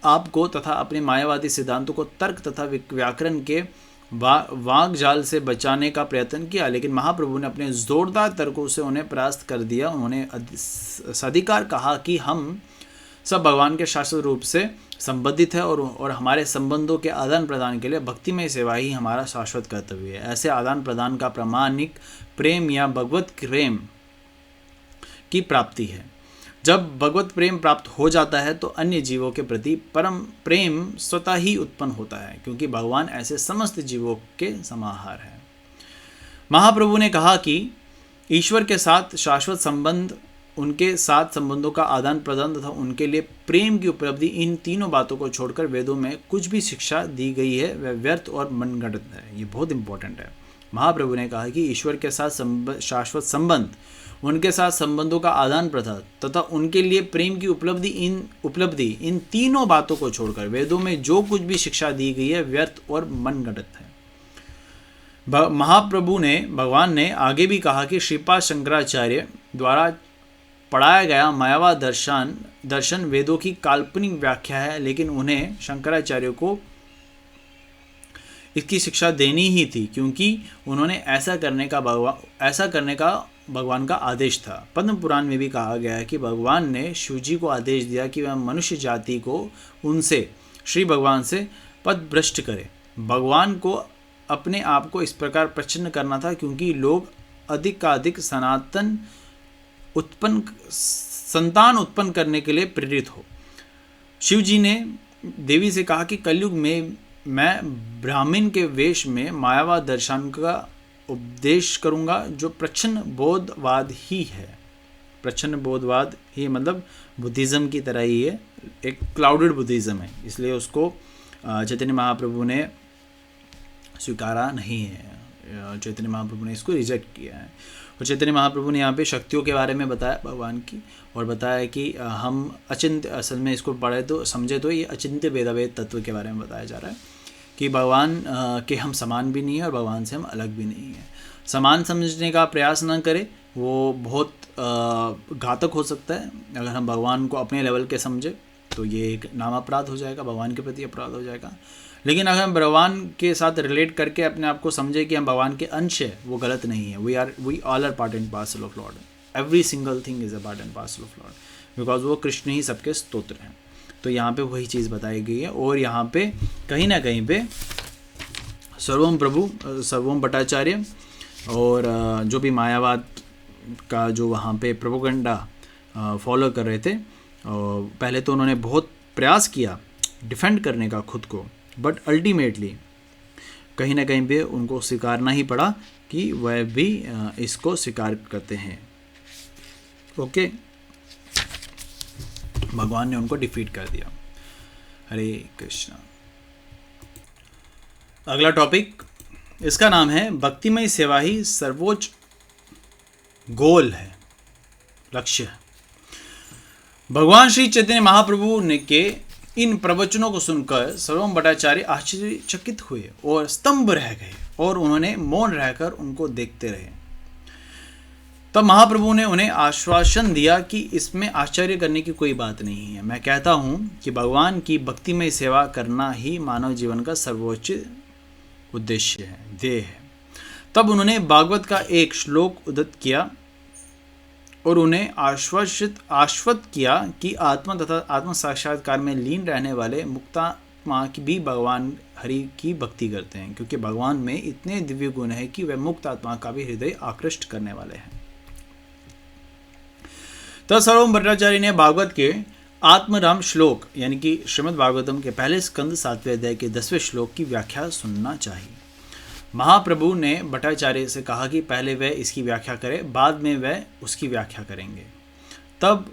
आप को तथा अपने मायावादी सिद्धांतों को तर्क तथा व्याकरण के वाग जाल से बचाने का प्रयत्न किया, लेकिन महाप्रभु ने अपने जोरदार तर्कों से उन्हें परास्त कर दिया। उन्होंने सधिकार कहा कि हम सब भगवान के शाश्वत रूप से संबंधित है और हमारे संबंधों के आदान प्रदान के लिए भक्तिमय सेवा ही हमारा शाश्वत कर्तव्य है। ऐसे आदान प्रदान का प्रमाणिक प्रेम या भगवत प्रेम की प्राप्ति है। जब भगवत प्रेम प्राप्त हो जाता है तो अन्य जीवों के प्रति परम प्रेम स्वतः ही उत्पन्न होता है, क्योंकि भगवान ऐसे समस्त जीवों के समाहार है। महाप्रभु ने कहा कि ईश्वर के साथ शाश्वत संबंध, उनके साथ संबंधों का आदान प्रदान तथा उनके लिए प्रेम की उपलब्धि, इन तीनों बातों को छोड़कर वेदों में कुछ भी शिक्षा दी गई है वह व्यर्थ और मनगढ़ंत है। ये बहुत इंपॉर्टेंट है। महाप्रभु ने कहा कि ईश्वर के साथ शाश्वत संबंध, उनके साथ संबंधों का आदान प्रदान तथा उनके लिए प्रेम की उपलब्धि इन तीनों बातों को छोड़कर वेदों में जो कुछ भी शिक्षा दी गई है व्यर्थ और मनगढ़ंत है। भगवान ने आगे भी कहा कि श्रीपाद शंकराचार्य द्वारा पढ़ाया गया मायावाद दर्शन वेदों की काल्पनिक व्याख्या है, लेकिन उन्हें शंकराचार्य को इसकी शिक्षा देनी ही थी, क्योंकि उन्होंने ऐसा करने का भगवान का आदेश था। पद्म पुराण में भी कहा गया है कि भगवान ने शिवजी को आदेश दिया कि वह मनुष्य जाति को उनसे श्री भगवान से पथभ्रष्ट करे। भगवान को अपने आप को इस प्रकार प्रसन्न करना था क्योंकि लोग अधिक का अधिक संतान उत्पन्न करने के लिए प्रेरित हो। शिवजी ने देवी से कहा कि कलयुग में मैं ब्राह्मण के वेश में मायावाद दर्शन का उपदेश करूंगा, जो प्रच्छन्न बोधवाद ही है। प्रच्छन्न बोधवाद ही मतलब बुद्धिज़्म की तरह ही है, एक क्लाउडेड बुद्धिज़्म है, इसलिए उसको चैतन्य महाप्रभु ने स्वीकारा नहीं है। चैतन्य महाप्रभु ने इसको रिजेक्ट किया है। और चैतन्य महाप्रभु ने यहाँ पे शक्तियों के बारे में बताया भगवान की, और बताया कि हम अचिंत्य, असल में इसको पढ़े तो समझे तो ये अचिंत्य भेदाभेद तत्व के बारे में बताया जा रहा है कि भगवान के हम समान भी नहीं हैं और भगवान से हम अलग भी नहीं हैं। समान समझने का प्रयास न करें, वो बहुत घातक हो सकता है। अगर हम भगवान को अपने लेवल के समझे तो ये एक नाम अपराध हो जाएगा, भगवान के प्रति अपराध हो जाएगा। लेकिन अगर हम भगवान के साथ रिलेट करके अपने आप को समझे कि हम भगवान के अंश है, वो गलत नहीं है। We all are part and parcel of Lord. Every single thing is a part and parcel of Lord, because वो कृष्ण ही सबके स्तोत्र हैं। तो यहाँ पे वही चीज़ बताई गई है। और यहाँ पे कहीं ना कहीं पे सर्वम भट्टाचार्य और जो भी मायावाद का जो वहाँ पे प्रोपेगेंडा फॉलो कर रहे थे, पहले तो उन्होंने बहुत प्रयास किया डिफेंड करने का खुद को, बट अल्टीमेटली कहीं ना कहीं पे उनको स्वीकारना ही पड़ा कि वह भी इसको स्वीकार करते हैं। ओके, भगवान ने उनको डिफीट कर दिया। हरे कृष्णा। अगला टॉपिक, इसका नाम है भक्तिमय सेवा ही सर्वोच्च गोल है, लक्ष्य है। भगवान श्री चैतन्य महाप्रभु ने के इन प्रवचनों को सुनकर सर्वम भट्टाचार्य आश्चर्यचकित हुए और स्तंभ रह गए, और उन्होंने मौन रहकर उनको देखते रहे। तब महाप्रभु ने उन्हें आश्वासन दिया कि इसमें आश्चर्य करने की कोई बात नहीं है। मैं कहता हूँ कि भगवान की भक्तिमय सेवा करना ही मानव जीवन का सर्वोच्च उद्देश्य है, ध्येय है। तब उन्होंने भागवत का एक श्लोक उद्धृत किया और उन्हें आश्वस्त किया कि आत्मा तथा आत्म साक्षात्कार में लीन रहने वाले मुक्तात्मा की भी भगवान हरि की भक्ति करते हैं, क्योंकि भगवान में इतने दिव्य गुण है कि वे मुक्त आत्मा का भी हृदय आकृष्ट करने वाले हैं। तत्सर्वम भट्टाचार्य ने भागवत के आत्मराम श्लोक यानी कि श्रीमद् भागवतम के पहले स्कंद 7वें अध्याय के 10वें श्लोक की व्याख्या सुनना चाहिए। महाप्रभु ने भट्टाचार्य से कहा कि पहले वह इसकी व्याख्या करें, बाद में वह उसकी व्याख्या करेंगे। तब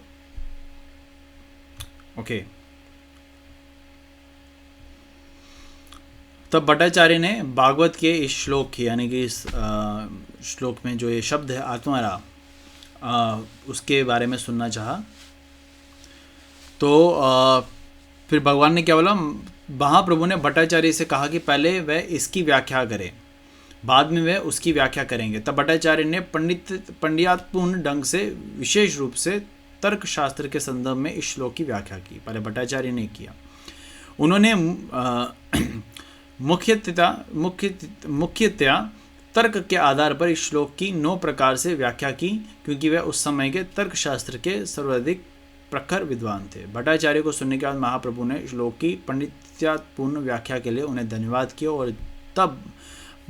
भट्टाचार्य ने भागवत के इस श्लोक की यानी कि इस श्लोक में जो ये शब्द है आत्मारा, उसके बारे में सुनना चाहा। तो फिर भगवान ने क्या बोला, महाप्रभु ने भट्टाचार्य से कहा कि पहले वह इसकी व्याख्या करे, बाद में वह उसकी व्याख्या करेंगे। तब भट्टाचार्य ने पंडितात्पूर्ण ढंग से विशेष रूप से तर्क शास्त्र के संदर्भ में इस श्लोक की व्याख्या की। पहले भट्टाचार्य ने किया। उन्होंने मुख्यतया तर्क के आधार पर इस श्लोक की 9 प्रकार से व्याख्या की, क्योंकि वह उस समय के तर्क शास्त्र के सर्वाधिक प्रखर विद्वान थे। भट्टाचार्य को सुनने के बाद महाप्रभु ने श्लोक की पंडित्यापूर्ण व्याख्या के लिए उन्हें धन्यवाद किया, और तब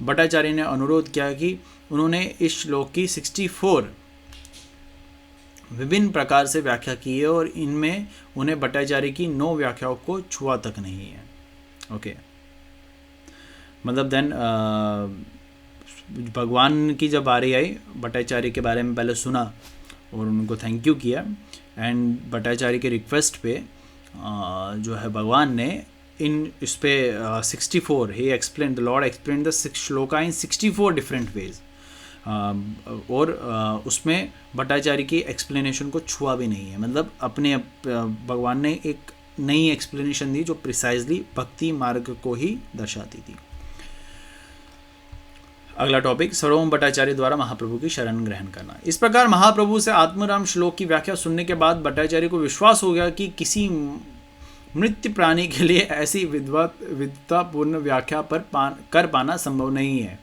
भट्टाचार्य ने अनुरोध किया कि उन्होंने इस श्लोक की 64 विभिन्न प्रकार से व्याख्या की है, और इनमें उन्हें भट्टाचार्य की 9 व्याख्याओं को छुआ तक नहीं है। ओके, मतलब देन भगवान की जब बारी आई, भट्टाचार्य के बारे में पहले सुना और उनको थैंक यू किया, एंड भट्टाचार्य के रिक्वेस्ट पे जो है भगवान ने इस पे 64 ही explain the lord explain the 6 shloka in 64 different ways, और उसमें भट्टाचार्य की एक्सप्लेनेशन को छुआ भी नहीं है। मतलब अपने भगवान ने एक नई एक्सप्लेनेशन दी जो प्रिसाइजली भक्ति मार्ग को ही दर्शाती थी। अगला टॉपिक, सर्वभौम भट्टाचार्य द्वारा महाप्रभु की शरण ग्रहण करना। इस प्रकार महाप्रभु से आत्मराम श्लोक की व्याख्या सुनने के बाद भट्टाचार्य को विश्वास हो गया कि किसी मृत प्राणी के लिए ऐसी विद्वतापूर्ण व्याख्या कर पाना संभव नहीं है।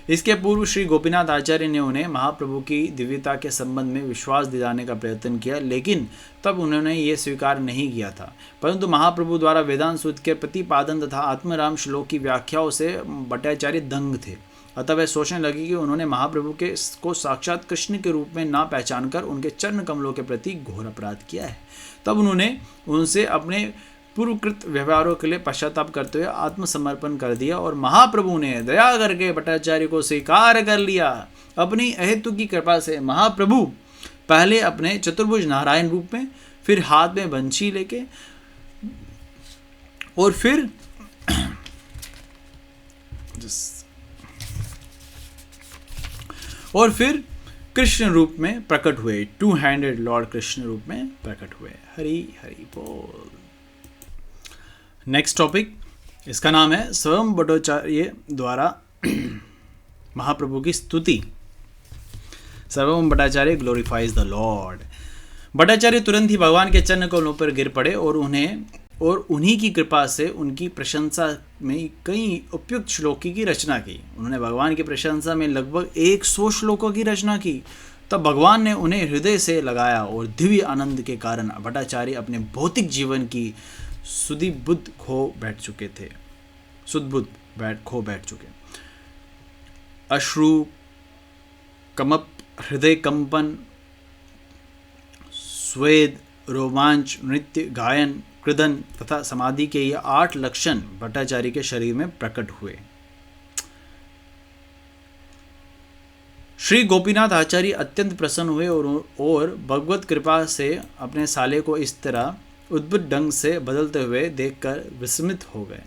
इसके पूर्व श्री गोपीनाथ आचार्य ने उन्हें महाप्रभु की दिव्यता के संबंध में विश्वास दिलाने का प्रयत्न किया, लेकिन तब उन्होंने ये स्वीकार नहीं किया था। परंतु महाप्रभु द्वारा वेदांत सूत्र के प्रतिपादन तथा आत्मराम श्लोक की व्याख्याओं से भट्टाचार्य दंग थे। अतः वह सोचने लगे कि उन्होंने महाप्रभु को साक्षात कृष्ण के रूप में ना पहचान कर उनके चरण कमलों के प्रति घोर अपराध किया है। तब उन्होंने उनसे अपने पूर्वकृत व्यवहारों के लिए पश्चाताप करते हुए आत्मसमर्पण कर दिया, और महाप्रभु ने दया करके भट्टाचार्य को स्वीकार कर लिया। अपनी अहेतु की कृपा से महाप्रभु पहले अपने चतुर्भुज नारायण रूप में, फिर हाथ में बंशी लेके, और फिर कृष्ण रूप में प्रकट हुए, 2-हैंडेड लॉर्ड कृष्ण रूप में प्रकट हुए। हरि हरि बोल। नेक्स्ट टॉपिक, इसका नाम है स्वयं भट्टाचार्य द्वारा महाप्रभु की स्तुति। सर्वम Bhattacharya glorifies the Lord. Bhattacharya तुरंत ही भगवान के चरण कमलों पर गिर पड़े और उन्हीं की कृपा से उनकी प्रशंसा में कई उपयुक्त श्लोकों की रचना की। उन्होंने भगवान की प्रशंसा में लगभग 100 श्लोकों की रचना की। तब भगवान ने उन्हें हृदय से लगाया और दिव्य आनंद के कारण भट्टाचार्य अपने भौतिक जीवन की सुधिबुद्ध खो बैठ चुके। अश्रु, कमप, हृदय कंपन, स्वेद, रोमांच, नृत्य, गायन, कृदन तथा समाधि के ये 8 लक्षण भट्टाचार्य के शरीर में प्रकट हुए। श्री गोपीनाथ आचार्य अत्यंत प्रसन्न हुए और भगवत कृपा से अपने साले को इस तरह अद्भुत ढंग से बदलते हुए देखकर विस्मित हो गए।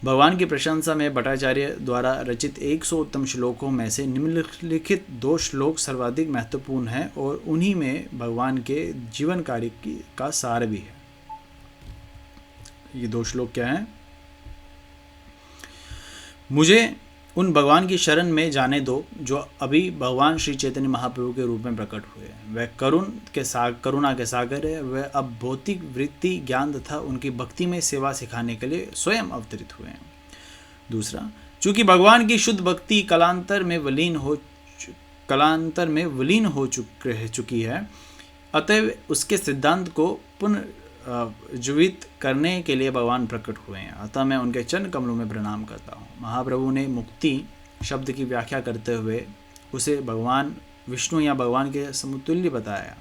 भगवान की प्रशंसा में भट्टाचार्य द्वारा रचित 100 उत्तम श्लोकों में से निम्नलिखित 2 श्लोक सर्वाधिक महत्वपूर्ण हैं और उन्हीं में भगवान के जीवन कार्य का सार भी है। ये 2 श्लोक क्या हैं? मुझे उन भगवान की शरण में जाने दो जो अभी भगवान श्री चैतन्य महाप्रभु के रूप में प्रकट हुए। वह करुणा के सागर है। वह अब भौतिक वृत्ति, ज्ञान तथा उनकी भक्ति में सेवा सिखाने के लिए स्वयं अवतरित हुए हैं। दूसरा, चूंकि भगवान की शुद्ध भक्ति कालांतर में विलीन हो कालांतर में विलीन हो चुकी है, अतएव उसके सिद्धांत को पुनर्जीवित करने के लिए भगवान प्रकट हुए हैं। अतः मैं उनके चरण कमलों में प्रणाम करता हूँ। महाप्रभु ने मुक्ति शब्द की व्याख्या करते हुए उसे भगवान विष्णु या भगवान के समतुल्य बताया।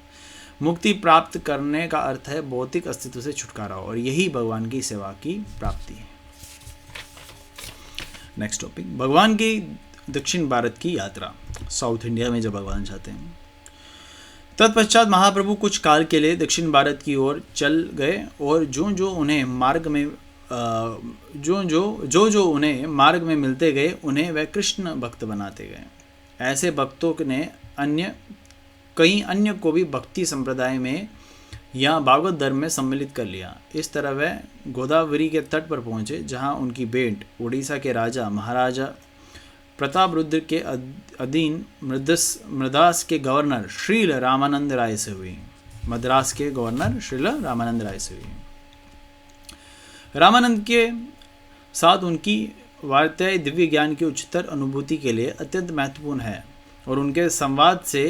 मुक्ति प्राप्त करने का अर्थ है भौतिक अस्तित्व से छुटकारा, और यही भगवान की सेवा की प्राप्ति है। नेक्स्ट टॉपिक, भगवान की दक्षिण भारत की यात्रा, साउथ इंडिया में जब भगवान जाते हैं। तत्पश्चात महाप्रभु कुछ काल के लिए दक्षिण भारत की ओर चल गए, और जो उन्हें मार्ग में मिलते गए उन्हें वह कृष्ण भक्त बनाते गए। ऐसे भक्तों ने कई अन्य को भी भक्ति संप्रदाय में या भागवत धर्म में सम्मिलित कर लिया। इस तरह वह गोदावरी के तट पर पहुंचे, जहां उनकी भेंट उड़ीसा के राजा महाराजा प्रतापरुद्र के अधीन मद्रास के गवर्नर श्रील रामानंद राय से हुई। रामानंद के साथ उनकी वार्ताएं दिव्य ज्ञान की उच्चतर अनुभूति के लिए अत्यंत महत्वपूर्ण है, और उनके संवाद से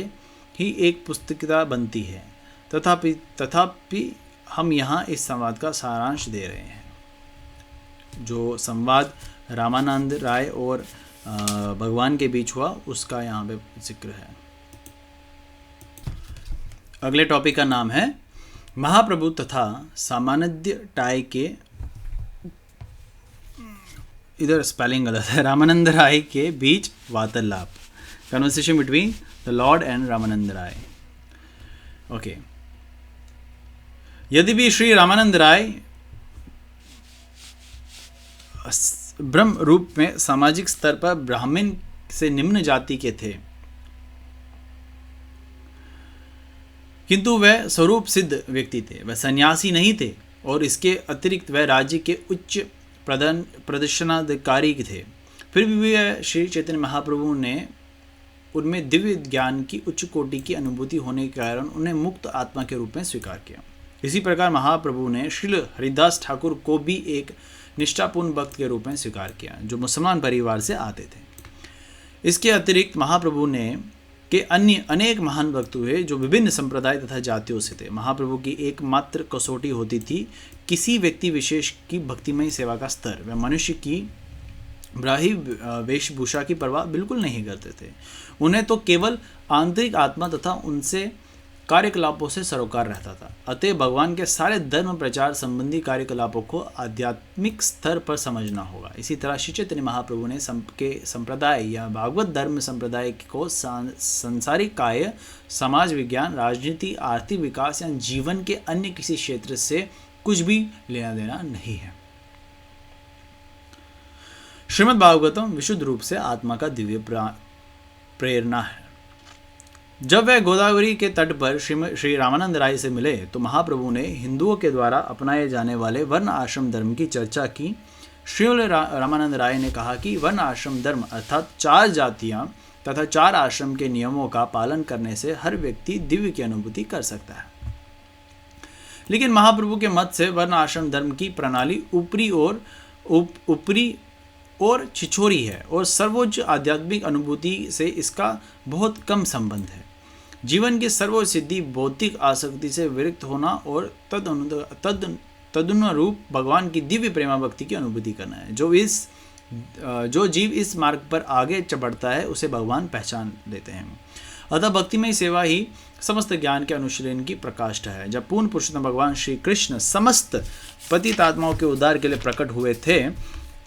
ही एक पुस्तिका बनती है। तथापि हम यहाँ इस संवाद का सारांश दे रहे हैं। जो संवाद रामानंद राय और भगवान के बीच हुआ उसका यहाँ पे जिक्र है। अगले टॉपिक का नाम है महाप्रभु तथा सामान्य टाय के, इधर स्पेलिंग गलत है, रामानंद राय के बीच वार्तालाप, conversation between the Lord and Ramananda Ray. Okay, यदि भी श्री रामानंद राय ब्रह्म रूप में सामाजिक स्तर पर ब्राह्मण से निम्न जाति के थे, किंतु वह स्वरूप सिद्ध व्यक्ति थे। वह सन्यासी नहीं थे, और इसके अतिरिक्त वह राज्य के उच्च प्रदर्शनाधिकारी थे। फिर भी वह श्री चैतन्य महाप्रभु ने उनमें दिव्य ज्ञान की उच्च कोटि की अनुभूति होने के कारण उन्हें मुक्त आत्मा के रूप में स्वीकार किया। इसी प्रकार महाप्रभु ने श्रील हरिदास ठाकुर को भी एक निष्ठापूर्ण भक्त के रूप में स्वीकार किया, जो मुसलमान परिवार से आते थे। इसके अतिरिक्त महाप्रभु ने के अन्य अनेक महान भक्त हुए, जो विभिन्न संप्रदाय तथा जातियों से थे। महाप्रभु की एकमात्र कसौटी होती थी किसी व्यक्ति विशेष की भक्तिमय सेवा का स्तर। वह मनुष्य की बाह्य वेशभूषा की परवाह बिल्कुल नहीं करते थे। उन्हें तो केवल आंतरिक आत्मा तथा उनसे कार्यकलापों से सरोकार रहता था। अतः भगवान के सारे धर्म प्रचार संबंधी कार्यकलापों को आध्यात्मिक स्तर पर समझना होगा। इसी तरह श्री चैतन्य महाप्रभु ने संप्रदाय या भागवत धर्म संप्रदाय को सांसारिक कार्य, समाज विज्ञान, राजनीति, आर्थिक विकास या जीवन के अन्य किसी क्षेत्र से कुछ भी लेना देना नहीं है। श्रीमद् भागवतम विशुद्ध रूप से आत्मा का दिव्य प्रेरणा है। जब वह गोदावरी के तट पर श्री रामानंद राय से मिले तो महाप्रभु ने हिंदुओं के द्वारा अपनाए जाने वाले वर्ण आश्रम धर्म की चर्चा की। श्री रामानंद राय ने कहा कि वर्ण आश्रम धर्म अर्थात 4 जातियां तथा 4 आश्रम के नियमों का पालन करने से हर व्यक्ति दिव्य की अनुभूति कर सकता है। लेकिन महाप्रभु के मत से वर्ण आश्रम धर्म की प्रणाली ऊपरी और छिछोरी है, और सर्वोच्च आध्यात्मिक अनुभूति से इसका बहुत कम संबंध है। जीवन की सर्वोच्च सिद्धि भौतिक आसक्ति से विरक्त होना और तदनुरूप भगवान की दिव्य प्रेमा भक्ति की अनुभूति करना है। जो जीव इस मार्ग पर आगे बढ़ता है उसे भगवान पहचान लेते हैं। अतः भक्तिमय सेवा ही समस्त ज्ञान के अनुशीलन की प्रकाष्ठा है। जब पूर्ण पुरुषोत्तम भगवान श्री कृष्ण समस्त पतित आत्माओं के उद्धार के लिए प्रकट हुए थे,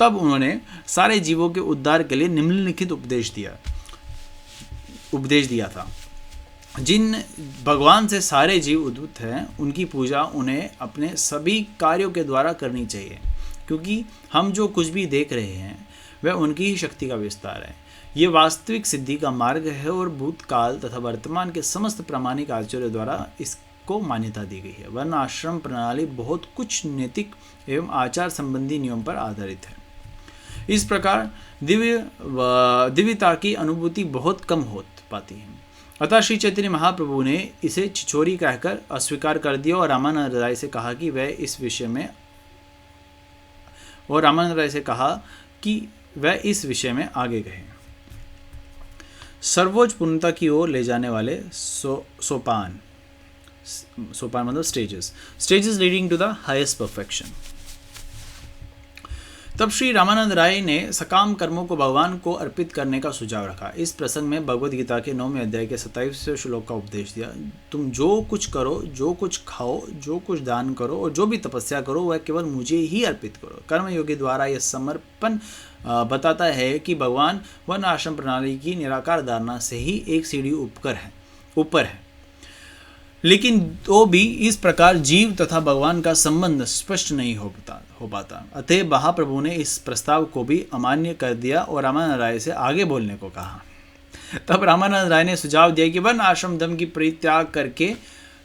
तब उन्होंने सारे जीवों के उद्धार के लिए निम्नलिखित उपदेश दिया था। जिन भगवान से सारे जीव उद्भूत हैं, उनकी पूजा उन्हें अपने सभी कार्यों के द्वारा करनी चाहिए, क्योंकि हम जो कुछ भी देख रहे हैं वह उनकी ही शक्ति का विस्तार है। ये वास्तविक सिद्धि का मार्ग है, और भूतकाल तथा वर्तमान के समस्त प्रामाणिक आचार्यों द्वारा इसको मान्यता दी गई है। वर्ण आश्रम प्रणाली बहुत कुछ नैतिक एवं आचार संबंधी नियम पर आधारित है। इस प्रकार दिव्यता की अनुभूति बहुत कम हो पाती है। अतः श्री चैतन्य महाप्रभु ने इसे छिछोरी कहकर अस्वीकार कर दिया, और रामानंद राय से कहा कि वह इस विषय में आगे गए। सर्वोच्च पूर्णता की ओर ले जाने वाले सोपान मतलब stages leading to the highest perfection. तब श्री रामानंद राय ने सकाम कर्मों को भगवान को अर्पित करने का सुझाव रखा। इस प्रसंग में भगवद गीता के 9वें अध्याय के 27वें श्लोक का उपदेश दिया। तुम जो कुछ करो, जो कुछ खाओ, जो कुछ दान करो और जो भी तपस्या करो वह केवल मुझे ही अर्पित करो। कर्मयोगी द्वारा यह समर्पण बताता है कि भगवान वर्ण आश्रम प्रणाली की निराकार धारणा से ही एक सीढ़ी ऊपर है, लेकिन तो भी इस प्रकार जीव तथा भगवान का संबंध स्पष्ट नहीं हो पाता। अतः महाप्रभु ने इस प्रस्ताव को भी अमान्य कर दिया और रामानंद राय से आगे बोलने को कहा। तब रामानंद राय ने सुझाव दिया कि वर्ण आश्रम धर्म की परित्याग करके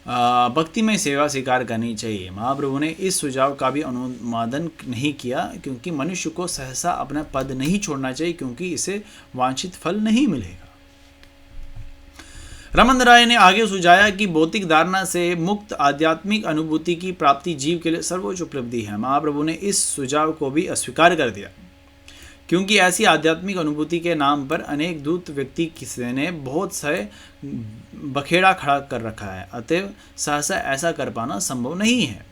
भक्तिमय सेवा स्वीकार करनी चाहिए। महाप्रभु ने इस सुझाव का भी अनुमोदन नहीं किया, क्योंकि मनुष्य को सहसा अपना पद नहीं छोड़ना चाहिए, क्योंकि इसे वांछित फल नहीं मिलेगा। रामानंद राय ने आगे सुझाया कि भौतिक धारणा से मुक्त आध्यात्मिक अनुभूति की प्राप्ति जीव के लिए सर्वोच्च उपलब्धि है। महाप्रभु ने इस सुझाव को भी अस्वीकार कर दिया, क्योंकि ऐसी आध्यात्मिक अनुभूति के नाम पर अनेक दूत व्यक्ति किसी ने बहुत से बखेड़ा खड़ा कर रखा है, अतएव सहसा ऐसा कर पाना संभव नहीं है।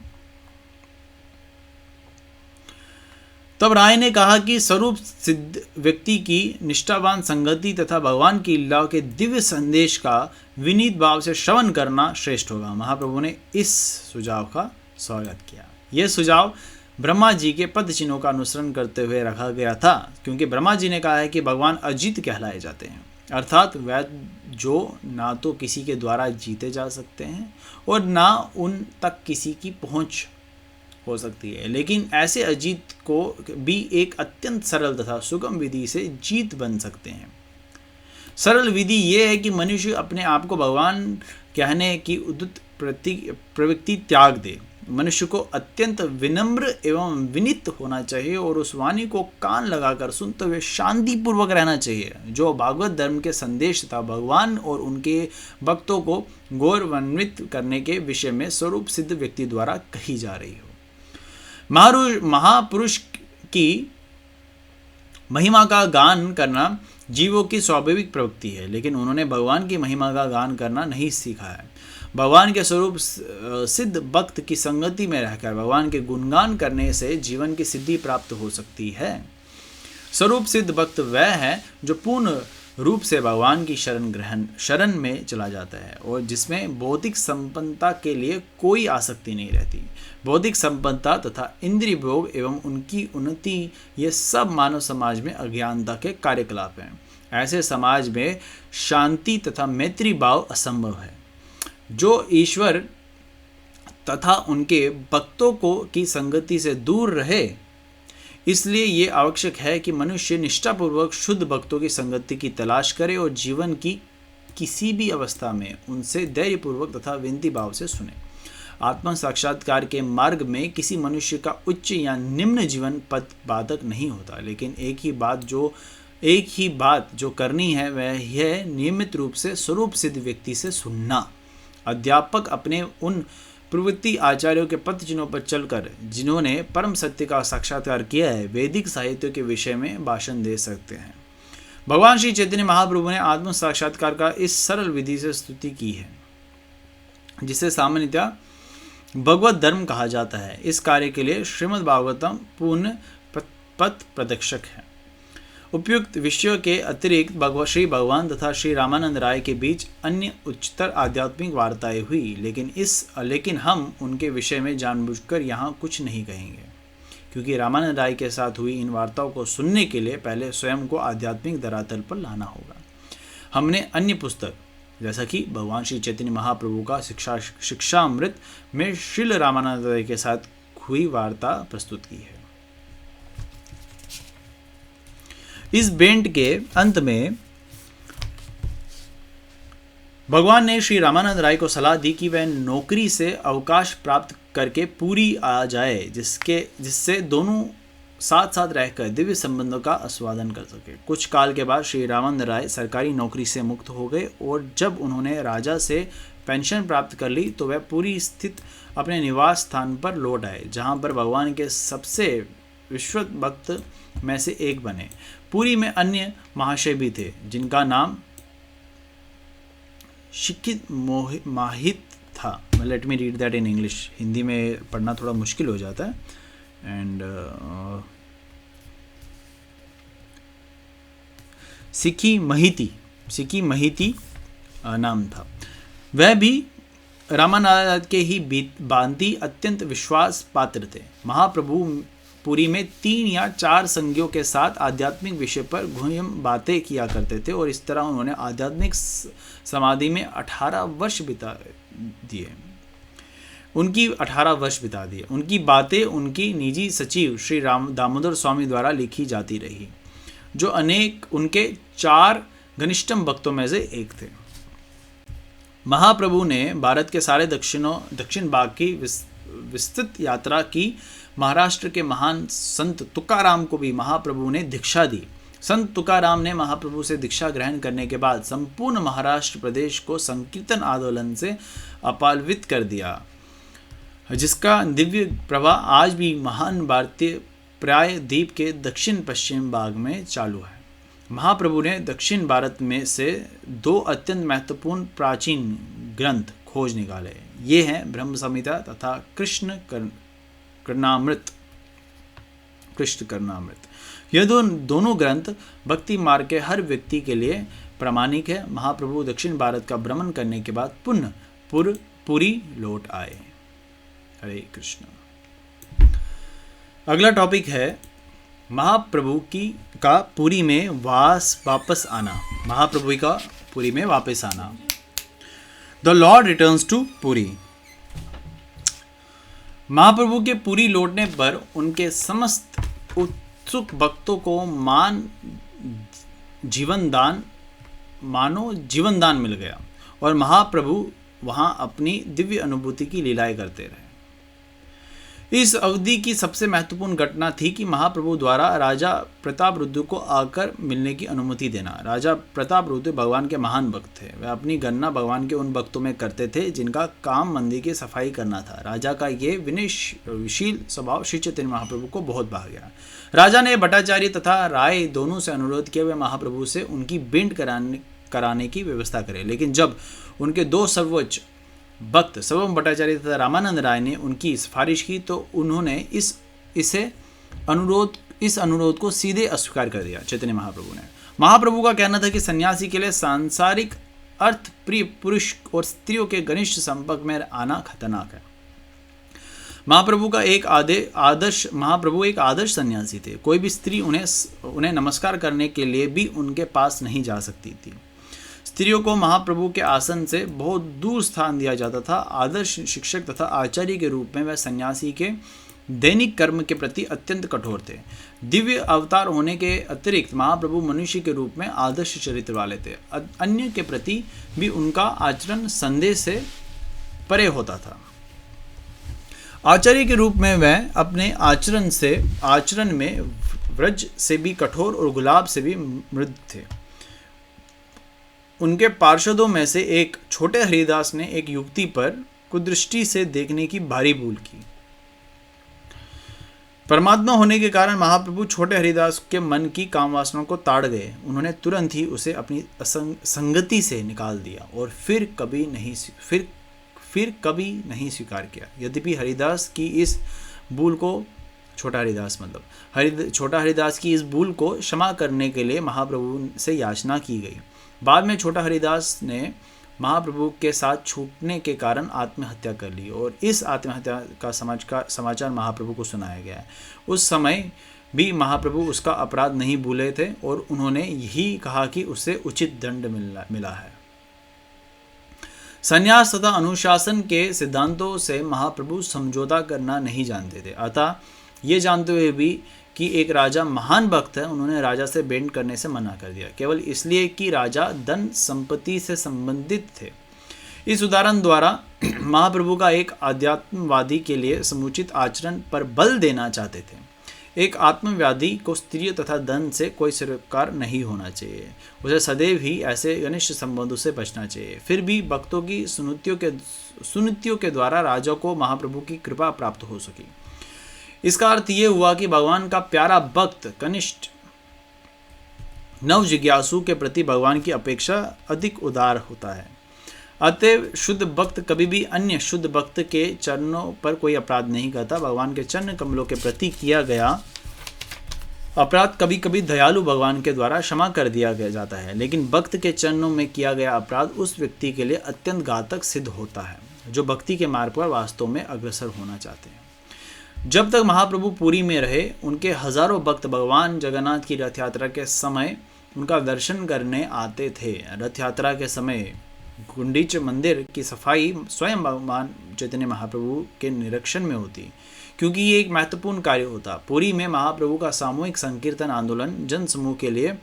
तब राय ने कहा कि स्वरूप सिद्ध व्यक्ति की निष्ठावान संगति तथा भगवान की लीलाओं के दिव्य संदेश का विनीत भाव से श्रवण करना श्रेष्ठ होगा। महाप्रभु ने इस सुझाव का स्वागत किया। यह सुझाव ब्रह्मा जी के पद चिन्हों का अनुसरण करते हुए रखा गया था, क्योंकि ब्रह्मा जी ने कहा है कि भगवान अजीत कहलाए जाते हैं, अर्थात वह जो ना तो किसी के द्वारा जीते जा सकते हैं और ना उन तक किसी की पहुंच हो सकती है, लेकिन ऐसे अजीत को भी एक अत्यंत सरल तथा सुगम विधि से जीत बन सकते हैं। सरल विधि यह है कि मनुष्य अपने आप को भगवान कहने की उद्युक्त प्रवृत्ति त्याग दे। मनुष्य को अत्यंत विनम्र एवं विनीत होना चाहिए और उस वाणी को कान लगाकर सुनते हुए शांतिपूर्वक रहना चाहिए, जो भागवत धर्म के संदेश तथा भगवान और उनके भक्तों को गौरवान्वित करने के विषय में स्वरूप सिद्ध व्यक्ति द्वारा कही जा रही हो। महापुरुष की महिमा का गान करना जीवों की स्वाभाविक प्रवृत्ति है, लेकिन उन्होंने भगवान की महिमा का गान करना नहीं सीखा है। भगवान के स्वरूप सिद्ध भक्त की संगति में रहकर भगवान के गुणगान करने से जीवन की सिद्धि प्राप्त हो सकती है। स्वरूप सिद्ध भक्त वह है जो पूर्ण रूप से भगवान की शरण में चला जाता है और जिसमें भौतिक संपन्नता के लिए कोई आसक्ति नहीं रहती। भौतिक संपन्नता तथा इंद्रिय भोग एवं उनकी उन्नति ये सब मानव समाज में अज्ञानता के कार्यकलाप हैं। ऐसे समाज में शांति तथा मैत्री भाव असंभव है। जो ईश्वर तथा उनके भक्तों को की संगति से दूर रहे, इसलिए ये आवश्यक है कि मनुष्य निष्ठापूर्वक शुद्ध भक्तों की संगति की तलाश करे और जीवन की किसी भी अवस्था में उनसे धैर्यपूर्वक तथा विनती भाव से सुने। आत्म साक्षात्कार के मार्ग में किसी मनुष्य का उच्च या निम्न जीवन पद बाधक नहीं होता, लेकिन एक ही बात जो करनी है वह यह नियमित रूप से स्वरूप सिद्ध व्यक्ति से सुनना। अध्यापक अपने उन प्रवृत्ति आचार्यों के पद चिन्हों पर चलकर जिन्होंने परम सत्य का साक्षात्कार किया है, वैदिक साहित्य के विषय में भाषण दे सकते हैं। भगवान श्री चैतन्य महाप्रभु ने आत्म साक्षात्कार का इस सरल विधि से स्तुति की है, जिसे सामान्यतः भगवत धर्म कहा जाता है। इस कार्य के लिए श्रीमद् भागवतम पूर्ण पथ प्रदर्शक है। उपयुक्त विषयों के अतिरिक्त श्री भगवान तथा श्री रामानंद राय के बीच अन्य उच्चतर आध्यात्मिक वार्ताएं हुई, लेकिन हम उनके विषय में जानबूझकर यहाँ कुछ नहीं कहेंगे, क्योंकि रामानंद राय के साथ हुई इन वार्ताओं को सुनने के लिए पहले स्वयं को आध्यात्मिक धरातल पर लाना होगा। हमने अन्य पुस्तक जैसा कि भगवान श्री चैतन्य महाप्रभु का शिक्षामृत में श्रील रामानंद राय के साथ हुई वार्ता प्रस्तुत की है। इस बेंट के अंत में भगवान ने श्री रामानंद राय को सलाह दी कि वह नौकरी से अवकाश प्राप्त करके पूरी आ जाए, जिससे दोनों साथ साथ रहकर दिव्य संबंधों का आस्वादन कर सके। कुछ काल के बाद श्री रामानंद राय सरकारी नौकरी से मुक्त हो गए और जब उन्होंने राजा से पेंशन प्राप्त कर ली तो वह पूरी स्थित अपने निवास स्थान पर लौट आए, जहां पर भगवान के सबसे विश्वस्त भक्त में से एक बने। पुरी में अन्य महाशय भी थे, जिनका नाम शिक्षित माहित था। Late me read that in English. Hindi में पढ़ना थोड़ा मुश्किल हो जाता है। एंड सिक्की महिती नाम था। वह भी रामानंद के ही भांति अत्यंत विश्वास पात्र थे। महाप्रभु पुरी में 3 या 4 संगियों के साथ आध्यात्मिक विषय पर घुम बातें किया करते थे और इस तरह उन्होंने आध्यात्मिक समाधि में 18 वर्ष बिता दिए। उनकी बातें उनकी निजी सचिव श्री राम दामोदर स्वामी द्वारा लिखी जाती रही, जो उनके 4 घनिष्ठम भक्तों में से एक थे। महाप्रभु ने भारत के सारे दक्षिण भाग की विस्तृत यात्रा की। महाराष्ट्र के महान संत तुकाराम को भी महाप्रभु ने दीक्षा दी। संत तुकाराम ने महाप्रभु से दीक्षा ग्रहण करने के बाद संपूर्ण महाराष्ट्र प्रदेश को संकीर्तन आंदोलन से अपालवित कर दिया, जिसका दिव्य प्रवाह आज भी महान भारतीय प्राय द्वीप के दक्षिण पश्चिम भाग में चालू है। महाप्रभु ने दक्षिण भारत में से 2 अत्यंत महत्वपूर्ण प्राचीन ग्रंथ खोज निकाले। ये हैं ब्रह्म संहिता तथा कृष्ण करणामृत। यह दोनों ग्रंथ भक्ति मार्ग के हर व्यक्ति के लिए प्रामाणिक है। महाप्रभु दक्षिण भारत का भ्रमण करने के बाद पुनः पुरी लौट आए। हरे कृष्ण। अगला टॉपिक है महाप्रभु का पुरी में वापस आना। महाप्रभु का पुरी में वापस आना। The lord returns to Puri. Mahaprabhu के पुरी लौटने पर उनके समस्त उत्सुक भक्तों को जीवन दान मिल गया और महाप्रभु वहां अपनी दिव्य अनुभूति की लीलाएं करते रहे। इस अवधि की सबसे महत्वपूर्ण घटना थी कि महाप्रभु द्वारा राजा प्रतापरुद्र को आकर मिलने की अनुमति देना। राजा प्रतापरुद्र भगवान के महान भक्त थे। वे अपनी गणना भगवान के उन भक्तों में करते थे जिनका काम मंदिर की सफाई करना था। राजा का ये विनयशील स्वभाव श्री चैतन्य महाप्रभु को बहुत भा गया। राजा ने भट्टाचार्य तथा राय दोनों से अनुरोध किया वे महाप्रभु से उनकी भेंट कराने की व्यवस्था करें, लेकिन जब उनके 2 सर्वोच्च भक्त सर्वम भट्टाचार्य तथा रामानंद राय ने उनकी सिफारिश की तो उन्होंने इस अनुरोध को सीधे अस्वीकार कर दिया। चैतन्य महाप्रभु का कहना था कि सन्यासी के लिए सांसारिक अर्थ प्रिय पुरुष और स्त्रियों के घनिष्ठ संपर्क में आना खतरनाक है। महाप्रभु एक आदर्श सन्यासी थे। कोई भी स्त्री उन्हें नमस्कार करने के लिए भी उनके पास नहीं जा सकती थी। स्त्रियों को महाप्रभु के आसन से बहुत दूर स्थान दिया जाता था। आदर्श शिक्षक तथा आचार्य के रूप में वह सन्यासी के दैनिक कर्म के प्रति अत्यंत कठोर थे। दिव्य अवतार होने के अतिरिक्त महाप्रभु मनुष्य के रूप में आदर्श चरित्र वाले थे। अन्य के प्रति भी उनका आचरण संदेह से परे होता था। आचार्य के रूप में वह अपने आचरण में व्रज से भी कठोर और गुलाब से भी मृदु थे। उनके पार्षदों में से एक छोटे हरिदास ने एक युवती पर कुदृष्टि से देखने की भारी भूल की। परमात्मा होने के कारण महाप्रभु छोटे हरिदास के मन की कामवासनाओं को ताड़ गए। उन्होंने तुरंत ही उसे अपनी संगति से निकाल दिया और फिर कभी नहीं स्वीकार किया। यद्यपि हरिदास की इस भूल को छोटा हरिदास की इस भूल को क्षमा करने के लिए महाप्रभु से याचना की गई। बाद में छोटा हरिदास ने महाप्रभु के साथ छूटने के कारण आत्महत्या कर ली और इस आत्महत्या का समाचार महाप्रभु को सुनाया गया है। उस समय भी महाप्रभु उसका अपराध नहीं भूले थे और उन्होंने यही कहा कि उसे उचित दंड मिला है। संन्यास तथा अनुशासन के सिद्धांतों से महाप्रभु समझौता करना नहीं जानते थे। अतः ये जानते हुए भी कि एक राजा महान भक्त है, उन्होंने राजा से भेंट करने से मना कर दिया, केवल इसलिए कि राजा धन संपत्ति से संबंधित थे। इस उदाहरण द्वारा महाप्रभु का एक आध्यात्मवादी के लिए समुचित आचरण पर बल देना चाहते थे। एक आत्मवादी को स्त्रियों तथा धन से कोई सरोकार नहीं होना चाहिए, उसे सदैव ही ऐसे घनिष्ठ संबंधों से बचना चाहिए। फिर भी भक्तों की सुनीतियों के द्वारा राजा को महाप्रभु की कृपा प्राप्त हो सकी। इसका अर्थ ये हुआ कि भगवान का प्यारा भक्त कनिष्ठ नव जिज्ञासु के प्रति भगवान की अपेक्षा अधिक उदार होता है। अतएव शुद्ध भक्त कभी भी अन्य शुद्ध भक्त के चरणों पर कोई अपराध नहीं करता। भगवान के चरण कमलों के प्रति किया गया अपराध कभी कभी दयालु भगवान के द्वारा क्षमा कर दिया जाता है, लेकिन भक्त के चरणों में किया गया अपराध उस व्यक्ति के लिए अत्यंत घातक सिद्ध होता है जो भक्ति के मार्ग पर वास्तव में अग्रसर होना चाहते हैं। जब तक महाप्रभु पुरी में रहे, उनके हजारों भक्त भगवान जगन्नाथ की रथ यात्रा के समय उनका दर्शन करने आते थे। रथ यात्रा के समय गुंडीच मंदिर की सफाई स्वयं भगवान चैतन्य महाप्रभु के निरीक्षण में होती, क्योंकि ये एक महत्वपूर्ण कार्य होता। पुरी में महाप्रभु का सामूहिक संकीर्तन आंदोलन जन समूह के लिए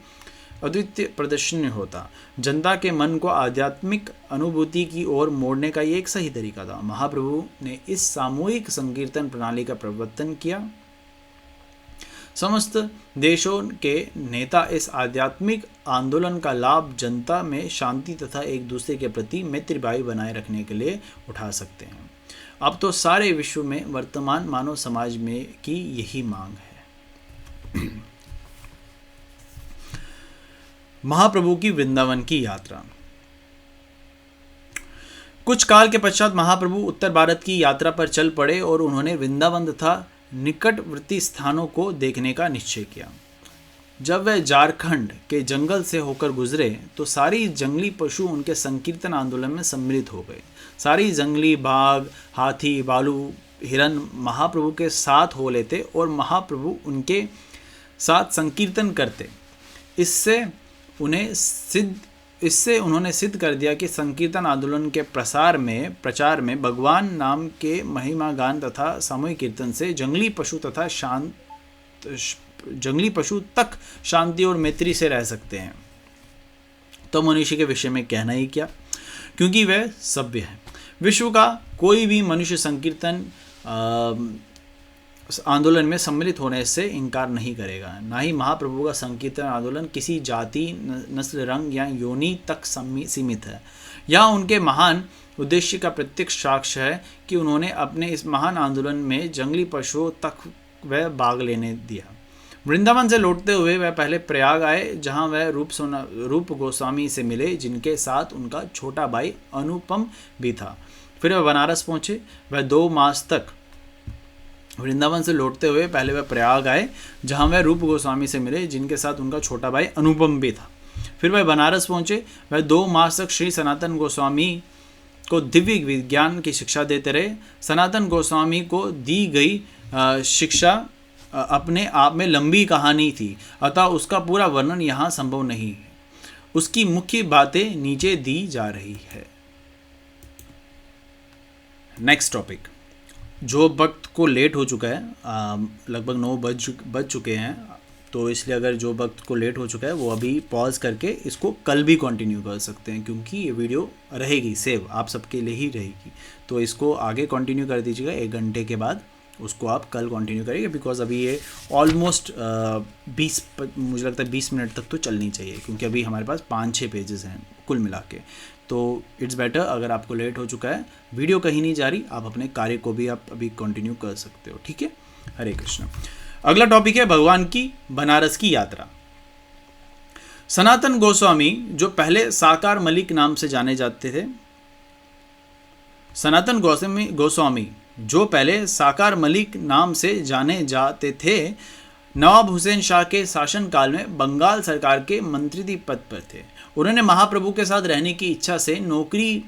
अद्वितीय प्रदर्शन होता। जनता के मन को आध्यात्मिक अनुभूति की ओर मोड़ने का ये एक सही तरीका था। महाप्रभु ने इस सामूहिक संकीर्तन प्रणाली का प्रवर्तन किया। समस्त देशों के नेता इस आध्यात्मिक आंदोलन का लाभ जनता में शांति तथा एक दूसरे के प्रति मैत्री भाव बनाए रखने के लिए उठा सकते हैं। अब तो सारे विश्व में वर्तमान मानव समाज में की यही मांग है। महाप्रभु की वृंदावन की यात्रा। कुछ काल के पश्चात महाप्रभु उत्तर भारत की यात्रा पर चल पड़े और उन्होंने वृंदावन तथा निकटवर्ती स्थानों को देखने का निश्चय किया। जब वह झारखंड के जंगल से होकर गुजरे तो सारी जंगली पशु उनके संकीर्तन आंदोलन में सम्मिलित हो गए। सारी जंगली बाघ, हाथी, भालू, हिरन महाप्रभु के साथ हो लेते और महाप्रभु उनके साथ संकीर्तन करते। इससे उन्होंने सिद्ध कर दिया कि संकीर्तन आंदोलन के प्रचार में भगवान नाम के महिमा गान तथा सामूहिक कीर्तन से जंगली पशु तक शांति और मैत्री से रह सकते हैं। तो मनुष्य के विषय में कहना ही क्या, क्योंकि वह सभ्य है। विश्व का कोई भी मनुष्य संकीर्तन आंदोलन में सम्मिलित होने से इनकार नहीं करेगा। ना ही महाप्रभु का संकीर्तन आंदोलन किसी जाति, नस्ल, रंग या योनि तक सीमित है। यह उनके महान उद्देश्य का प्रत्यक्ष साक्ष्य है कि उन्होंने अपने इस महान आंदोलन में जंगली पशुओं तक वह भाग लेने दिया। वृंदावन से लौटते हुए वह पहले प्रयाग आए, जहां वह रूप गोस्वामी से मिले, जिनके साथ उनका छोटा भाई अनुपम भी था। फिर वह बनारस पहुंचे। वह 2 मास तक वृंदावन से लौटते हुए पहले वह प्रयाग आए, जहां वह रूप गोस्वामी से मिले, जिनके साथ उनका छोटा भाई अनुपम भी था। फिर वह बनारस पहुंचे। वह 2 मास तक श्री सनातन गोस्वामी को दिव्य विज्ञान की शिक्षा देते रहे। सनातन गोस्वामी को दी गई शिक्षा अपने आप में लंबी कहानी थी, अतः उसका पूरा वर्णन यहाँ संभव नहीं है। उसकी मुख्य बातें नीचे दी जा रही है। Next topic. जो भक्त को लेट हो चुका है, लगभग 9 बज चुके हैं, तो इसलिए अगर जो भक्त को लेट हो चुका है वो अभी पॉज करके इसको कल भी कंटिन्यू कर सकते हैं, क्योंकि ये वीडियो रहेगी सेव, आप सबके लिए ही रहेगी। तो इसको आगे कंटिन्यू कर दीजिएगा, 1 घंटे के बाद उसको आप कल कंटिन्यू करेंगे, बिकॉज अभी ये ऑलमोस्ट 20 मुझे लगता है 20 मिनट तक तो चलनी चाहिए, क्योंकि अभी हमारे पास 5-6 पेजेस हैं कुल मिला के। तो इट्स बेटर, अगर आपको लेट हो चुका है, वीडियो कहीं नहीं जा रही, आप अपने कार्य को भी आप अभी कंटिन्यू कर सकते हो। ठीक है, हरे कृष्ण। अगला टॉपिक है भगवान की बनारस की यात्रा। सनातन गोस्वामी, जो पहले साकार मलिक नाम से जाने जाते थे, सनातन गोस्वामी जो पहले साकार मलिक नाम से जाने जाते थे, नवाब हुसैन शाह के शासनकाल में बंगाल सरकार के मंत्री पद पर थे। उन्होंने महाप्रभु के साथ रहने की इच्छा से नौकरी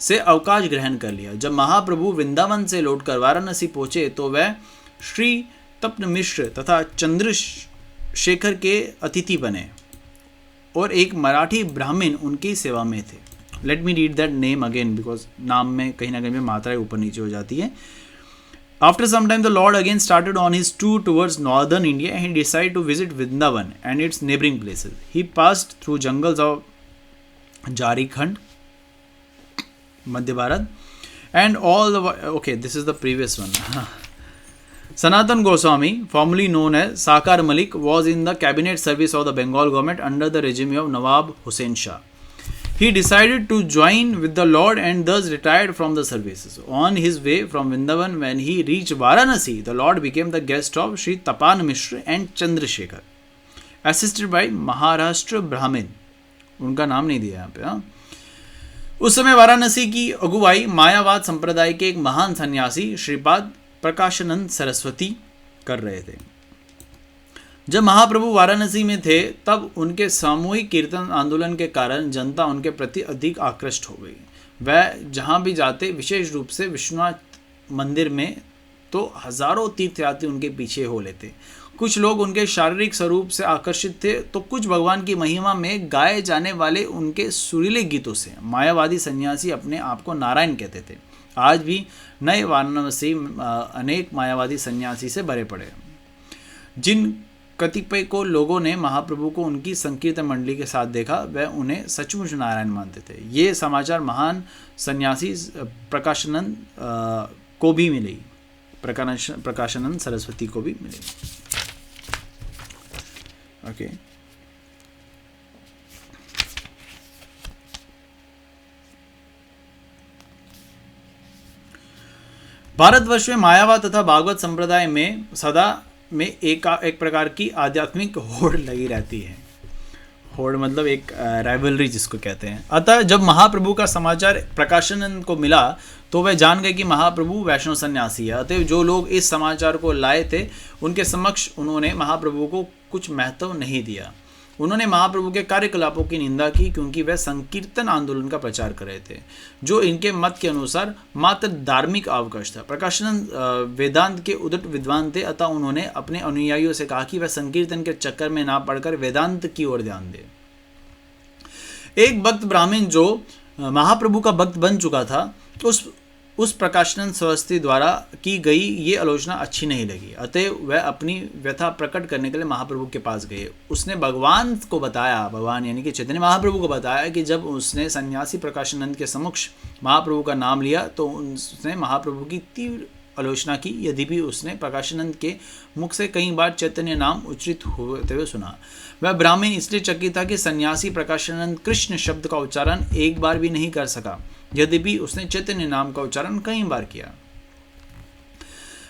से अवकाश ग्रहण कर लिया। जब महाप्रभु वृंदावन से लौटकर वाराणसी पहुंचे तो वह श्री तपन मिश्र तथा चंद्रशेखर के अतिथि बने और एक मराठी ब्राह्मण उनकी सेवा में थे। Late me read that name again, because नाम में कहीं ना कहीं मात्राएं ऊपर नीचे हो जाती है। After some time, the Lord again started on his tour towards northern India and he decided to visit Vrindavan and its neighboring places. He passed through jungles of Jharkhand, Madhya Bharat, and all the... Okay, this is the previous one. Sanatan Goswami, formerly known as Sakar Malik, was in the cabinet service of the Bengal government under the regime of Nawab Hussain Shah. He decided to join with the Lord and thus retired from the services. On his way from Vrindavan, when he reached Varanasi, the Lord became the guest of Sri Tapan Mishra and Chandrasekhar, assisted by Maharashtra Brahmin. उनका नाम नहीं दिया यहाँ पे। उस समय वाराणसी की अगुवाई मायावाद संप्रदाय के एक महान सन्यासी श्रीपाद प्रकाशानंद सरस्वती कर रहे थे। जब महाप्रभु वाराणसी में थे तब उनके सामूहिक कीर्तन आंदोलन के कारण जनता उनके प्रति अधिक आकृष्ट हो गई। वह जहाँ भी जाते, विशेष रूप से विश्वनाथ मंदिर में, तो हजारों तीर्थयात्री उनके पीछे हो लेते। कुछ लोग उनके शारीरिक स्वरूप से आकर्षित थे, तो कुछ भगवान की महिमा में गाए जाने वाले उनके सुरीले गीतों से। मायावादी सन्यासी अपने आप को नारायण कहते थे। आज भी नए वाराणसी अनेक मायावादी सन्यासी से भरे पड़े हैं। जिन कतिपय को लोगों ने महाप्रभु को उनकी संकीर्तन मंडली के साथ देखा, वह उन्हें सचमुच नारायण मानते थे। ये समाचार महान सन्यासी प्रकाशानंद को भी मिले, प्रकाशानंद सरस्वती को भी मिले। ओके, भारतवर्ष में मायावाद तथा भागवत संप्रदाय में सदा में एक प्रकार की आध्यात्मिक होड़ लगी रहती है। होड़ मतलब एक राइवलरी जिसको कहते हैं। अतः जब महाप्रभु का समाचार प्रकाशानंद को मिला तो वह जान गए कि महाप्रभु वैष्णव सन्यासी है। अतः जो लोग इस समाचार को लाए थे उनके समक्ष उन्होंने महाप्रभु को कुछ महत्व नहीं दिया। उन्होंने महाप्रभु के कार्यकलापों की निंदा की, क्योंकि वह संकीर्तन आंदोलन का प्रचार कर रहे थे, जो इनके मत के अनुसार मात्र धार्मिक अवकाश था। प्रकाशानंद वेदांत के उद्दट विद्वान थे, अतः उन्होंने अपने अनुयायियों से कहा कि वह संकीर्तन के चक्कर में ना पड़कर वेदांत की ओर ध्यान दे। एक भक्त ब्राह्मण जो महाप्रभु का भक्त बन चुका था, उस प्रकाशानंद सरस्वती द्वारा की गई ये आलोचना अच्छी नहीं लगी। अतः वह अपनी व्यथा प्रकट करने के लिए महाप्रभु के पास गए। उसने भगवान को बताया, भगवान यानी कि चैतन्य महाप्रभु को बताया कि जब उसने सन्यासी प्रकाशानंद के समक्ष महाप्रभु का नाम लिया तो उसने महाप्रभु की तीव्र आलोचना की। यद्यपि उसने प्रकाशानंद के मुख से कई बार चैतन्य नाम उच्चारित होते हुए सुना। वह ब्राह्मण इसलिए चकित था कि सन्यासी प्रकाशानंद कृष्ण शब्द का उच्चारण एक बार भी नहीं कर सका, यद्यपि उसने चैतन्य नाम का उच्चारण कई बार किया।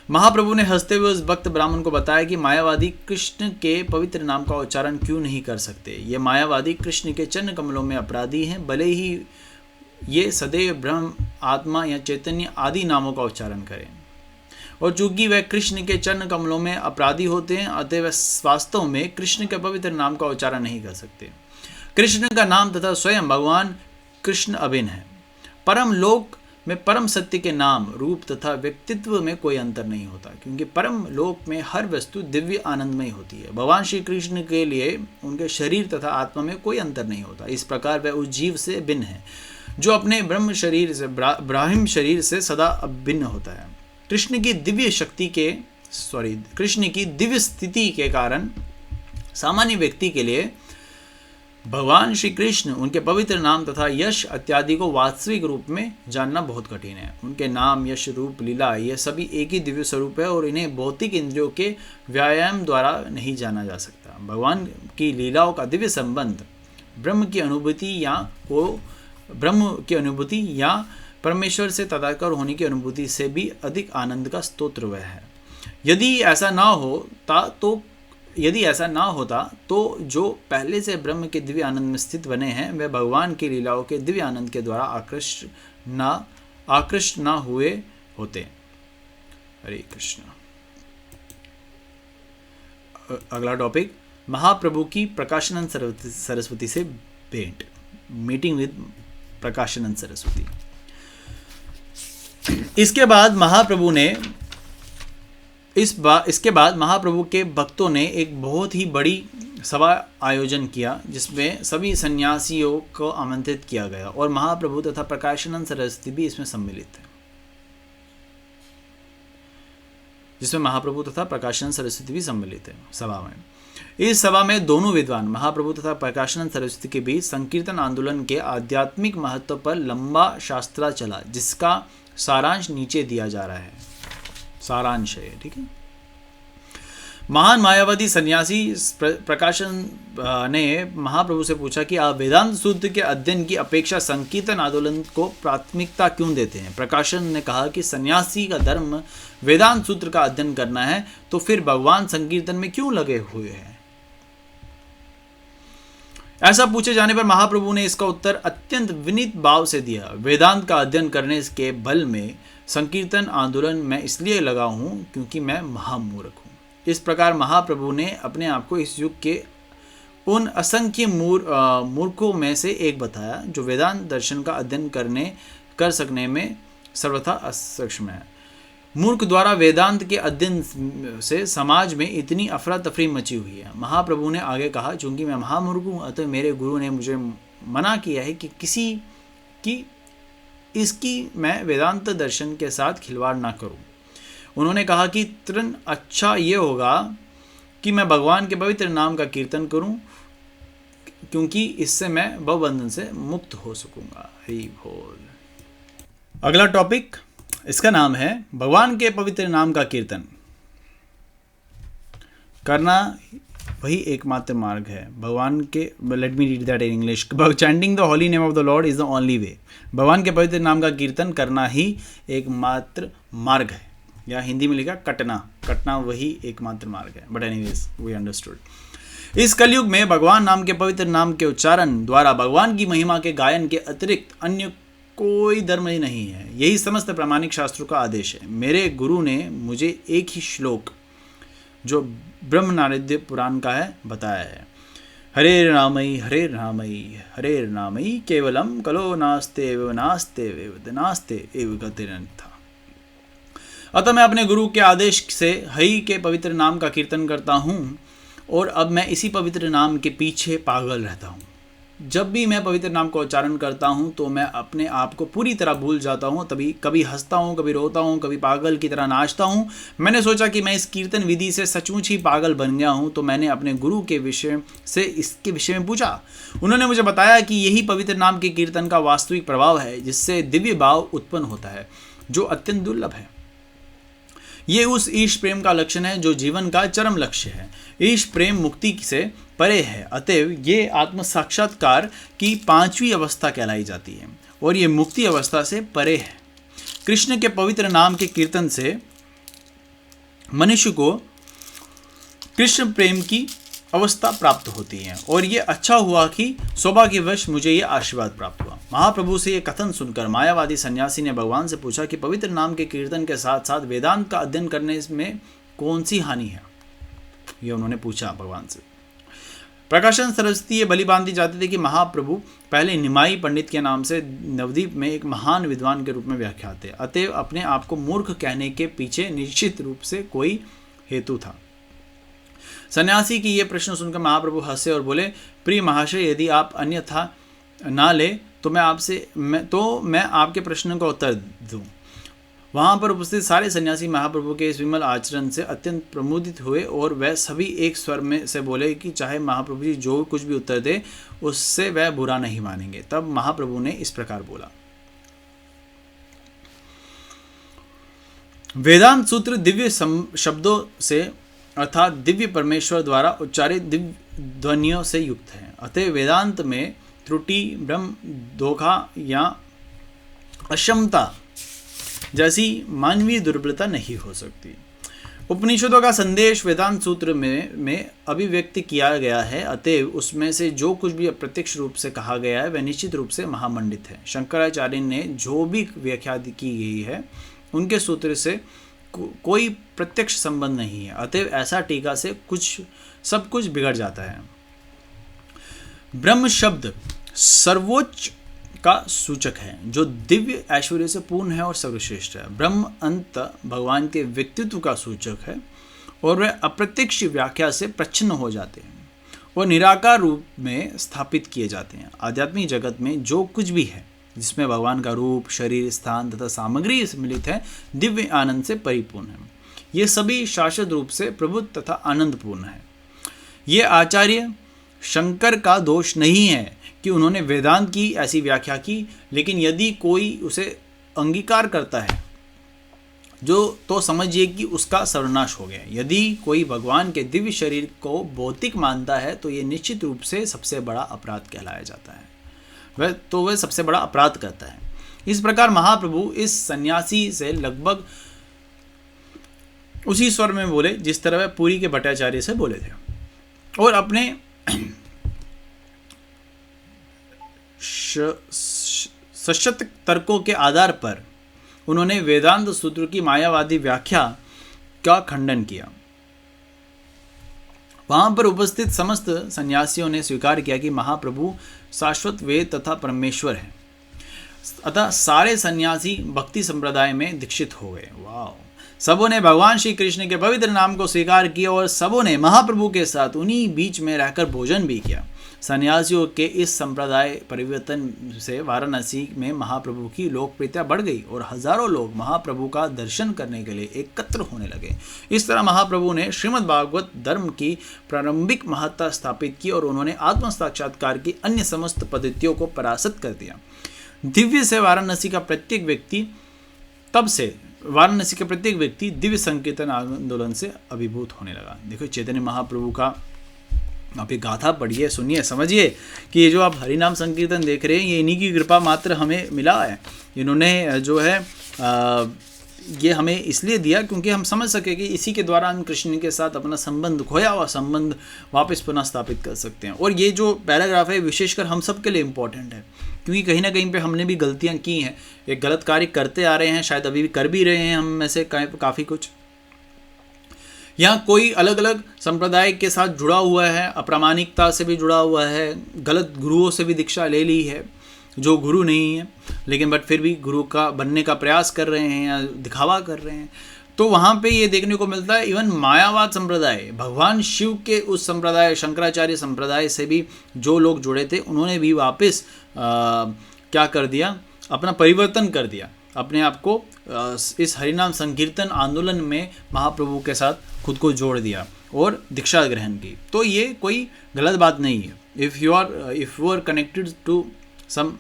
महाप्रभु ने हंसते हुए उस भक्त ब्राह्मण को बताया कि मायावादी कृष्ण के पवित्र नाम का उच्चारण क्यों नहीं कर सकते। ये मायावादी कृष्ण के चरण कमलों में अपराधी हैं, भले ही ये सदैव ब्रह्म, आत्मा या चैतन्य आदि नामों का उच्चारण करें। और चूंकि वह कृष्ण के चरण कमलों में अपराधी होते हैं, अतः वह वास्तव में कृष्ण के पवित्र नाम का उच्चारण नहीं कर सकते। कृष्ण का नाम तथा स्वयं भगवान कृष्ण अभिन्न है। परम लोक में परम सत्य के नाम, रूप तथा व्यक्तित्व में कोई अंतर नहीं होता, क्योंकि परम लोक में हर वस्तु दिव्य आनंदमय होती है। भगवान श्री कृष्ण के लिए उनके शरीर तथा आत्मा में कोई अंतर नहीं होता। इस प्रकार वह उस जीव से भिन्न है जो अपने ब्रह्म शरीर से, ब्राह्म शरीर से सदा अभिन्न होता है। कृष्ण की दिव्य स्थिति के कारण सामान्य व्यक्ति के लिए भगवान श्री कृष्ण, उनके पवित्र नाम तथा यश इत्यादि को वास्तविक रूप में जानना बहुत कठिन है। उनके नाम, यश, रूप, लीला ये सभी एक ही दिव्य स्वरूप है और इन्हें भौतिक इंद्रियों के व्यायाम द्वारा नहीं जाना जा सकता। भगवान की लीलाओं का दिव्य संबंध ब्रह्म की अनुभूति या परमेश्वर से तदाकार होने की अनुभूति से भी अधिक आनंद का स्तोत्र वह है। यदि ऐसा ना होता तो जो पहले से ब्रह्म के दिव्य आनंद में स्थित बने हैं, वे भगवान की लीलाओं के दिव्य आनंद के द्वारा आकृष्ट ना हुए होते। हरे कृष्ण। अगला टॉपिक, महाप्रभु की प्रकाशानंद सरस्वती से भेंट, मीटिंग विद प्रकाशानंद सरस्वती। इसके बाद महाप्रभु के भक्तों ने एक बहुत ही बड़ी सभा आयोजन किया, जिसमें सभी सन्यासियों को आमंत्रित किया गया और महाप्रभु तथा प्रकाशानंद सरस्वती भी इसमें सम्मिलित थे। सभा में। इस सभा में दोनों विद्वान महाप्रभु तथा प्रकाशानंद सरस्वती के बीच संकीर्तन आंदोलन के आध्यात्मिक महत्व पर लंबा शास्त्रा चला, जिसका सारांश नीचे दिया जा रहा है। सारांश है, ठीक है। महान मायावादी सन्यासी प्रकाशानंद ने महाप्रभु से पूछा कि आप वेदांत सूत्र के अध्ययन की अपेक्षा संकीर्तन आंदोलन को प्राथमिकता क्यों देते हैं। प्रकाशानंद ने कहा कि सन्यासी का धर्म वेदांत सूत्र का अध्ययन करना है, तो फिर भगवान संकीर्तन में क्यों लगे हुए हैं। ऐसा पूछे जाने पर महाप्रभु ने इसका उत्तर अत्यंत विनीत भाव से दिया। वेदांत का अध्ययन करने के बल में संकीर्तन आंदोलन में इसलिए लगा हूँ क्योंकि मैं महामूर्ख हूँ। इस प्रकार महाप्रभु ने अपने आप को इस युग के उन असंख्य मूर्खों में से एक बताया जो वेदांत दर्शन का अध्ययन कर सकने में सर्वथा असक्षम है। मूर्ख द्वारा वेदांत के अध्ययन से समाज में इतनी अफरा तफरी मची हुई है। महाप्रभु ने आगे कहा, चूंकि मैं महामूर्ख हूँ अतः मेरे गुरु ने मुझे मना किया है कि इसकी मैं वेदांत दर्शन के साथ खिलवाड़ ना करूँ। उन्होंने कहा कि तृण अच्छा ये होगा कि मैं भगवान के पवित्र नाम का कीर्तन करूं, क्योंकि इससे मैं भवबंधन से मुक्त हो सकूंगा। हरि बोल। अगला टॉपिक, इसका नाम है भगवान के पवित्र नाम का कीर्तन करना वही एकमात्र मार्ग है। भगवान के late me read that in English. Chanting the holy name of the Lord is the only way. भगवान के पवित्र नाम का कीर्तन करना ही एकमात्र मार्ग है, या हिंदी में लिखा कटना वही एकमात्र मार्ग है। But anyways we understood. इस कलयुग में भगवान नाम के पवित्र नाम के उच्चारण द्वारा भगवान की महिमा के गायन के अतिरिक्त अन्य कोई धर्म ही नहीं है। यही समस्त प्रामाणिक शास्त्रों का आदेश है। मेरे गुरु ने मुझे एक ही श्लोक जो ब्रह्मनारद पुराण का है बताया है। हरे रामई हरे रामई केवलम कलो नास्ते एव गतिरन्था। अतः मैं अपने गुरु के आदेश से हरि के पवित्र नाम का कीर्तन करता हूँ और अब मैं इसी पवित्र नाम के पीछे पागल रहता हूँ। जब भी मैं पवित्र नाम का उच्चारण करता हूँ तो मैं अपने आप को पूरी तरह भूल जाता हूँ। तभी कभी हंसता हूँ, कभी रोता हूँ, कभी पागल की तरह नाचता हूँ। मैंने सोचा कि मैं इस कीर्तन विधि से सचमुच ही पागल बन गया हूँ, तो मैंने अपने गुरु के विषय से इसके विषय में पूछा। उन्होंने मुझे बताया कि यही पवित्र नाम के कीर्तन का वास्तविक प्रभाव है, जिससे दिव्य भाव उत्पन्न होता है जो अत्यंत दुर्लभ है। ये उस ईश प्रेम का लक्षण है जो जीवन का चरम लक्ष्य है। ईश प्रेम मुक्ति से परे है, अतएव ये आत्म साक्षात्कार की 5वीं अवस्था कहलाई जाती है और ये मुक्ति अवस्था से परे है। कृष्ण के पवित्र नाम के कीर्तन से मनुष्य को कृष्ण प्रेम की अवस्था प्राप्त होती है और ये अच्छा हुआ कि सौभाग्यवश मुझे ये आशीर्वाद प्राप्त हुआ। महाप्रभु से ये कथन सुनकर मायावादी सन्यासी ने भगवान से पूछा कि पवित्र नाम के कीर्तन के साथ साथ वेदांत का अध्ययन करने में कौन सी हानि है। ये उन्होंने पूछा भगवान से। प्रकाशन सरस्वती ये बलि बांधी जाती थी कि महाप्रभु पहले निमाई पंडित के नाम से नवद्वीप में एक महान विद्वान के रूप में व्याख्यात थे, अतएव अपने आप को मूर्ख कहने के पीछे निश्चित रूप से कोई हेतु था। सन्यासी की ये प्रश्न सुनकर महाप्रभु हंसे और बोले, प्रिय महाशय, यदि आप अन्यथा ना ले तो मैं आपके प्रश्न का उत्तर दूं। वहाँ पर उपस्थित सारे सन्यासी महाप्रभु के इस विमल आचरण से अत्यंत प्रमुदित हुए और वह सभी एक स्वर में से बोले कि चाहे महाप्रभु जी जो कुछ भी उत्तर दे उससे वह बुरा नहीं मानेंगे। तब महाप्रभु ने इस प्रकार बोला, वेदांत सूत्र दिव्य शब्दों से अर्थात दिव्य परमेश्वर द्वारा उच्चारित दिव्य ध्वनियों से युक्त है। अतः वेदांत में त्रुटि, भ्रम, धोखा या अक्षमता जैसी मानवीय दुर्बलता नहीं हो सकती। उपनिषदों का संदेश वेदांत सूत्र में अभिव्यक्त किया गया है, अतएव उसमें से जो कुछ भी अप्रत्यक्ष रूप से कहा गया है वह निश्चित रूप से महामंडित है। शंकराचार्य ने जो भी व्याख्या की गई है उनके सूत्र से कोई प्रत्यक्ष संबंध नहीं है, अतएव ऐसा टीका से सब कुछ बिगड़ जाता है। ब्रह्म शब्द सर्वोच्च का सूचक है जो दिव्य ऐश्वर्य से पूर्ण है और सर्वश्रेष्ठ है। ब्रह्म अंत भगवान के व्यक्तित्व का सूचक है और वे अप्रत्यक्ष व्याख्या से प्रच्छन्न हो जाते हैं और निराकार रूप में स्थापित किए जाते हैं। आध्यात्मिक जगत में जो कुछ भी है जिसमें भगवान का रूप, शरीर, स्थान तथा सामग्री सम्मिलित है दिव्य आनंद से परिपूर्ण है। ये सभी शाश्वत रूप से प्रबुद्ध तथा आनंदपूर्ण है। ये आचार्य शंकर का दोष नहीं है कि उन्होंने वेदांत की ऐसी व्याख्या की, लेकिन यदि कोई उसे अंगीकार करता है तो समझिए कि उसका सर्वनाश हो गया। यदि कोई भगवान के दिव्य शरीर को भौतिक मानता है तो ये निश्चित रूप से सबसे बड़ा अपराध कहलाया जाता है। वह सबसे बड़ा अपराध करता है। इस प्रकार महाप्रभु इस सन्यासी से लगभग उसी स्वर में बोले जिस तरह वह पुरी के भट्टाचार्य से बोले थे और अपने सशक्त तर्कों के आधार पर उन्होंने वेदांत सूत्र की मायावादी व्याख्या का खंडन किया। वहां पर उपस्थित समस्त सन्यासियों ने स्वीकार किया कि महाप्रभु शाश्वत वेद तथा परमेश्वर है। अतः सारे सन्यासी भक्ति संप्रदाय में दीक्षित हो गए। वाह! सबों ने भगवान श्री कृष्ण के पवित्र नाम को स्वीकार किया और सबों ने महाप्रभु के साथ उन्हीं बीच में रहकर भोजन भी किया। सन्यासियों के इस संप्रदाय परिवर्तन से वाराणसी में महाप्रभु की लोकप्रियता बढ़ गई और हजारों लोग महाप्रभु का दर्शन करने के लिए एकत्र होने लगे। इस तरह महाप्रभु ने श्रीमद् भागवत धर्म की प्रारंभिक महत्ता स्थापित की और उन्होंने आत्म साक्षात्कार की अन्य समस्त पद्धतियों को परास्त कर दिया। दिव्य से वाराणसी का प्रत्येक व्यक्ति दिव्य संकीर्तन आंदोलन से अभिभूत होने लगा। देखो चैतन्य महाप्रभु का आप ये गाथा पढ़िए, सुनिए, समझिए कि ये जो आप हरिनाम संकीर्तन देख रहे हैं ये इन्हीं की कृपा मात्र हमें मिला है। इन्होंने जो है ये हमें इसलिए दिया क्योंकि हम समझ सके कि इसी के द्वारा हम कृष्ण के साथ अपना संबंध, खोया हुआ संबंध वापस पुनः स्थापित कर सकते हैं। और ये जो पैराग्राफ है विशेषकर हम सब के लिए इम्पोर्टेंट है क्योंकि कहीं ना कहीं पे हमने भी गलतियां की हैं, एक गलत कार्य करते आ रहे हैं, शायद अभी भी कर भी रहे हैं हम में से काफ़ी कुछ। यहाँ कोई अलग अलग संप्रदाय के साथ जुड़ा हुआ है, अप्रामाणिकता से भी जुड़ा हुआ है, गलत गुरुओं से भी दीक्षा ले ली है जो गुरु नहीं है, लेकिन बट फिर भी गुरु का बनने का प्रयास कर रहे हैं या दिखावा कर रहे हैं। तो वहाँ पे ये देखने को मिलता है इवन मायावाद संप्रदाय, भगवान शिव के उस संप्रदाय शंकराचार्य संप्रदाय से भी जो लोग जुड़े थे उन्होंने भी वापस क्या कर दिया, अपना परिवर्तन कर दिया, अपने आप को इस हरिनाम संकीर्तन आंदोलन में महाप्रभु के साथ खुद को जोड़ दिया और दीक्षा ग्रहण की। तो ये कोई गलत बात नहीं है। If you are connected to some